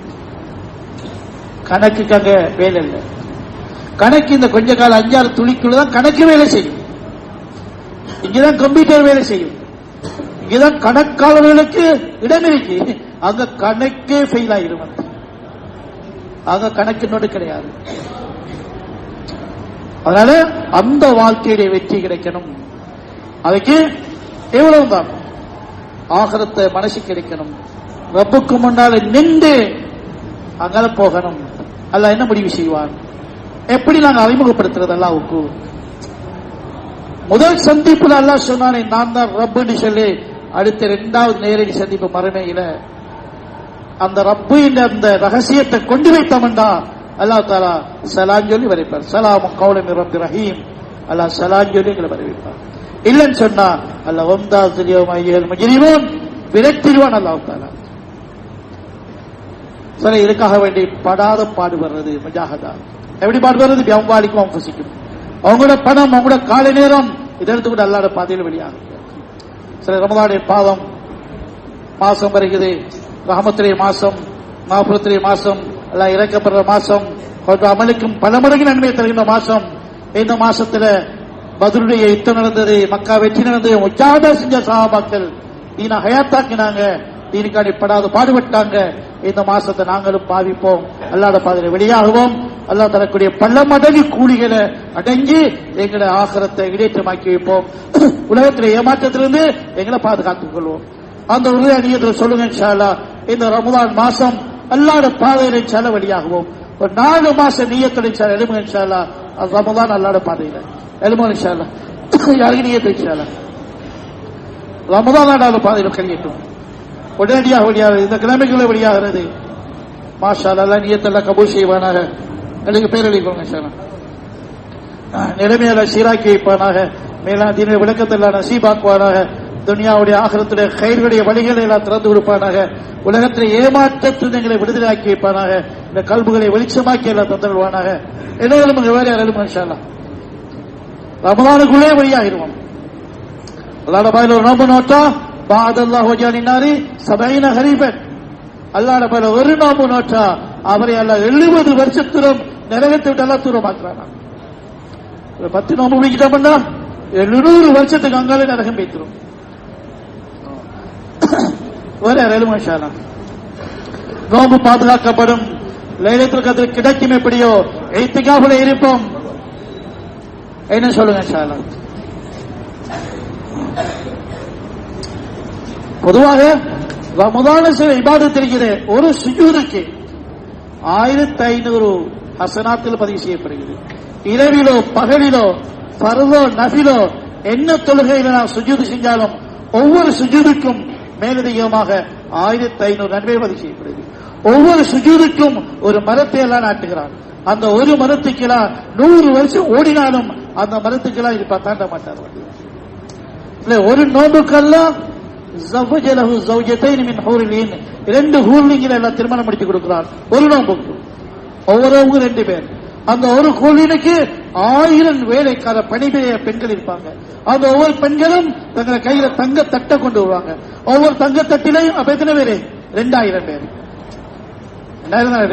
Speaker 1: கணக்குக்கு அங்க வேலை இல்லை. கணக்கு இந்த கொஞ்ச கால 5-6 துளிக்குள்ளதான் கணக்கு வேலை செய்யும். இங்கதான் கம்ப்யூட்டர் வேலை செய்யும். இங்கதான் கணக்காளர்களுக்கு இடம் இருக்கு. அங்க கணக்கே ஃபெயில் ஆகிடும். அங்க கணக்கினோடு கிடையாது. அதனால அந்த வாழ்க்கையிலே வெற்றி கிடைக்கணும். அதுக்கு எவ்வளவுதான் ஆகரத்தை மனசு கிடைக்கணும். ரப்புக்கு முன்னால நின்று அங்கால போகணும். அல்லாஹ் என்ன முடிவு செய்வான்? எப்படி நாங்க அறிமுகப்படுத்துறது அல்லாஹ்வுக்கு? முதல் சந்திப்புல அல்லாஹ் சொன்னானே நான் தான் ரப்புன்னு சொல்லி, அடுத்த 2வது நேரடி சந்திப்பு மறுமையில அந்த ரப்பு என்ற அந்த ரகசியத்தை கொண்டு வைத்தோம்டா அல்லாஹ் தஆலா சலாம் சொல்லி வரைப்பார். சலாமுன் கௌலன் மிர் ரப்பிர் ரஹீம். அல்லாஹ் சலாம் சொல்லி எங்களை வரவேற்பார். இல்லன்னு சொன்னா அல்லாஹ் வம்தாஸில் யௌம அய்யுல் முஜ்ரிமூன் விரட்டிடுவான் அல்லாஹ் தஆலா. சரி, இதுக்காக வேண்டி படாத பாடுபடுறது முஜாஹதா. எப்படி பாடுபடுறது? அம்வாலிக்கும் அன்ஃபுசிக்கும். அவங்களோட பணம், அவங்களோட காலை நேரம் இதை எடுத்துக்கூட அல்லாஹ்வுடைய பாதையில் வெளியாகும். சரி, ரமதானுடைய பாதம் மாசம் வருகிறது. ரஹமத்துடைய மாசம், மஃபிரத்துடைய மாசம், அல்லாஹ் இறக்கப்படுற மாசம், அமலுக்கும் பல மடங்கு நன்மை தருகின்ற மாசம். இந்த மாசத்துல பத்ருடைய யுத்தம் நடந்தது, மக்கா வெற்றி நடந்தது. முஜாஹதா செஞ்ச சஹாபாக்கள் தீன ஹயாத்தாக்கினாங்க, தீனுக்காண்டி படாத பாடுபட்டாங்க. இந்த மாசத்தை நாங்களும் பாவிப்போம், அல்லாஹ்வுடைய பாதையில வெளியாகுவோம். அல்லாஹ் தரக்கூடிய பல மடங்கு கூலிகளை அடங்கி எங்களை ஆகிரத்தை இடேற்றமாக்கி வைப்போம். உலகத்திலே ஏமாற்றத்திலிருந்து எங்களை பாதுகாத்துக் கொள்வோம். அந்த ஒரு நியத்தில் சொல்லுங்க இன்ஷா அல்லாஹ். இந்த ரமதான் மாசம் அல்லாஹ்வுடைய பாதையில செலவழியாகுவோம். ஒரு 4 மாசம் நியத்துடன் எழுமுங்க இன்ஷா அல்லாஹ். ரமதான் அல்லாஹ்வுடைய பாதையில எழுமுங்க இன்ஷா அல்லாஹ். யாருக்கு நியத்து இன்ஷா அல்லாஹ் ரமதான் அல்லாஹ்வுடைய பாதையில கழியட்டும். உடனடியாக வெளியாகிறது, இந்த கிழமைக்குள்ள வெளியாகிறது. மாஷா அல்லாஹ் நியத்தெல்லாம் கபூல் செய்வானாக. எனக்கு பேர் எழுதிக்கோங்க இன்ஷா அல்லாஹ். நிலைமையில சீராக்கி வைப்பானாக. மேலான தீன விளக்கத்தில் நசீபாக்குவானாக. துனியாவுடைய ஆகிரத்துடைய கைர்களுடைய வழிகளை எல்லாம் திறந்து கொடுப்பானாக. உலகத்தில் ஏமாற்றத்தில் எங்களை விடுதலையாக்கி வைப்பானாக. இந்த கல்புகளை வெளிச்சமாக்கி எல்லாம் தந்துடுவானாக. இடையிலும் வேறு யாரும் இன்ஷா அல்லாஹ் ரமதானுக்குள்ளே வெளியாகிடுவோம். அல்லாஹ்வுடைய பாதையில ஒரு நோன்பு நோட்டா பாதல்லாஹு வஜாலினாரி 70 ஹரீபன். அல்லாஹ்வுடைய பாதையில ஒரு நோன்பு நோட்டா அவரை அல்லாஹ் 70 வருஷத்துடன் நரகத்தை விட்டு எல்லாம் தூரமாக்குறானா. 10 நோன்பு பிடிக்கிட்டோம்னா 700 வருஷத்துக்கு அங்காலே நரகம் வைத்திரும். வேற யாரும் இன்ஷா அல்லாஹ் நோன்பு பாதுகாக்கப்படும். லைலத்துல் கத்ர் கிடைக்கும். எப்படியோ இத்திகாஃப்ல இருப்போம். என்ன சொல்லுங்க இன்ஷா அல்லாஹ். பொதுவாக ரமதான சில இபாதத் இருக்கிறது. ஒரு சுஜூதுக்கு 1500 ஹசனாத்தில் பதிவு செய்யப்படுகிறது. இரவிலோ பகலிலோ ஃபர்தோ நஃபிலோ என்ன தொழுகையில நாம் சுஜூது செஞ்சாலும் ஒவ்வொரு சுஜூதுக்கும் மேலதிகமாக 1500 நன்மை பதிவு செய்யப்படுகிறது. ஒவ்வொரு சுஜூதுக்கும் ஒரு மரத்தை எல்லாம் நாட்டுகிறார். அந்த ஒரு மரத்துக்கெல்லாம் 100 வருஷம் ஓடினாலும் அந்த மரத்துக்கெல்லாம் இது தாண்ட மாட்டார். ஒரு நோம்புக்கெல்லாம் 2 ஹூர்லிங்களை எல்லாம் திருமணம் முடித்து கொடுக்கிறார். ஒரு நோம்புக்கு ஒவ்வொருவங்க 2 பேர். அந்த ஒரு ஹூர்லினுக்கு 1000 வேலைக்கார பணிபெரிய பெண்கள் இருப்பாங்க. அந்த ஒவ்வொரு பெண்களும் தங்களை கையில தங்க தட்டை கொண்டு வருவாங்க. ஒவ்வொரு தங்க தட்டிலையும் அப்ப எத்தனை பேரு? 2000 பேர்.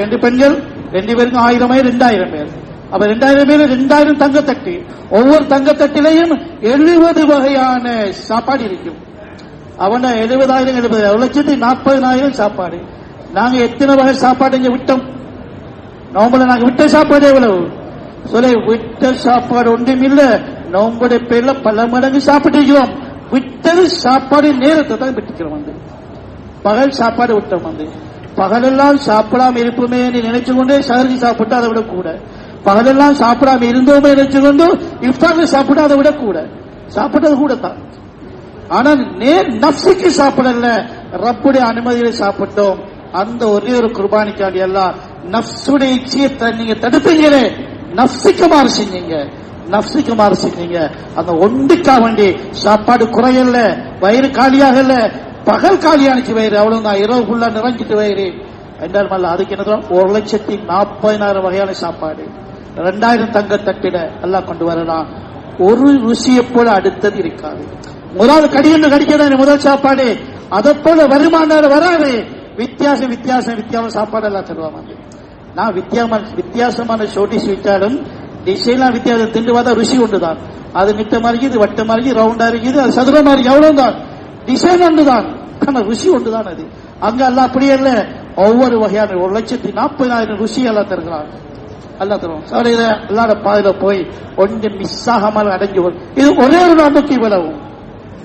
Speaker 1: 2 பெண்கள் 2 பேருக்கும் 1000 2000 பேர். அப்ப 2000 பேர் 2000 தங்கத்தட்டு. ஒவ்வொரு தங்கத்தட்டிலையும் 70 வகையான சாப்பாடு இருக்கும். அவன 70,000 1,40,000 சாப்பாடு. நாங்க எத்தனை வகை சாப்பாடு இங்க விட்டோம்? நோம்புல நாங்க விட்ட சாப்பாடு எவ்வளவு? சொல்ல விட்ட சாப்பாடு ஒன்றும் இல்ல. நோம்புடைய பேர்ல பல மடங்கு சாப்பிட்டுக்கிறோம். விட்டது சாப்பாடு நேரத்தை தான் விட்டுக்கிறோம். வந்து பகல் சாப்பாடு விட்டோம். வந்து பகலெல்லாம் சாப்பிடாம இருப்போமே நினைச்சு கொண்டே சகரிக்கு சாப்பிட்டு அதை விட கூட, பகலெல்லாம் சாப்பிடாம இருந்தோமே நினைச்சு கொண்டு இஃப்தாருக்கு சாப்பிட்டு அதை விட கூட, சாப்பிட்டது கூட தான். ஆனா நப்சுக்கு சாப்பிடல, ரப்புடைய அனுமதியை சாப்பிட்டோம். அந்த ஒரே ஒரு குர்பானிக்காண்டி எல்லாம் நப்சுடைய இச்சையை நீங்க தடுப்பீங்களே, நஃப்ஸுக்கு மாறு செஞ்சீங்க, நஃப்ஸுக்கு மாறு செஞ்சீங்க. அந்த ஒன்றுக்கா வேண்டி சாப்பாடு குறையல, வயிறு காலியாகல, பகல் காலியானுச்சு வயிறு, அவ்வளவுதான். இரவு ஃபுல்லா நிறைஞ்சிட்டு வயிறு என்றால் அதுக்கு என்ன 1,40,000 வகையான சாப்பாடு, 2000 தங்க தட்டிட எல்லாம் கொண்டு வரலாம். ஒரு ருசியை போல அடுத்தது இருக்காது. முதலாவது கடின்னு கடிக்கிறாரு முதல் சாப்பாடு, அதை போல வருமானம் வராது. வித்தியாசம் சாப்பாடு எல்லாம் தருவாங்க. நான் வித்தியாசமான ஷோட்டிஸ் விட்டாலும் டிசைன்லாம் வித்தியாசம் திண்டு பார்த்தா ருசி ஒன்றுதான். அது மிட்ட மாதிரி இருக்குது, வட்ட மாதிரி, ரவுண்டா இருக்குது, அது சதுரமா இருக்கு, அவ்வளவுதான். டிசைன் ஒன்றுதான், ஆனா ருசி ஒன்றுதான். அது அங்க எல்லாம் அப்படியே இல்ல, ஒவ்வொரு வகையான 1,40,000 ருசி எல்லாம் தருகிறாங்க. அல்லா தருவோம். சார் இதை எல்லாரோட பாதையில போய் கொஞ்சம் மிஸ் ஆகாமல் அடைஞ்சு இது ஒரே ஒரு நோம்புக்கு இவ்வளவு,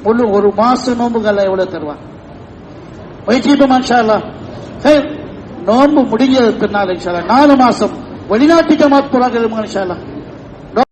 Speaker 1: முழு ஒரு மாசம் நோம்புகள் எவ்வளவு தருவாங்க. முயற்சிப்போம் இன்ஷா அல்லாஹ். நோம்பு முடிஞ்சது பின்னால் இன்ஷா அல்லாஹ் 4 மாசம் வெளிநாட்டு ஜமாத் போறாங்க இன்ஷா அல்லாஹ்.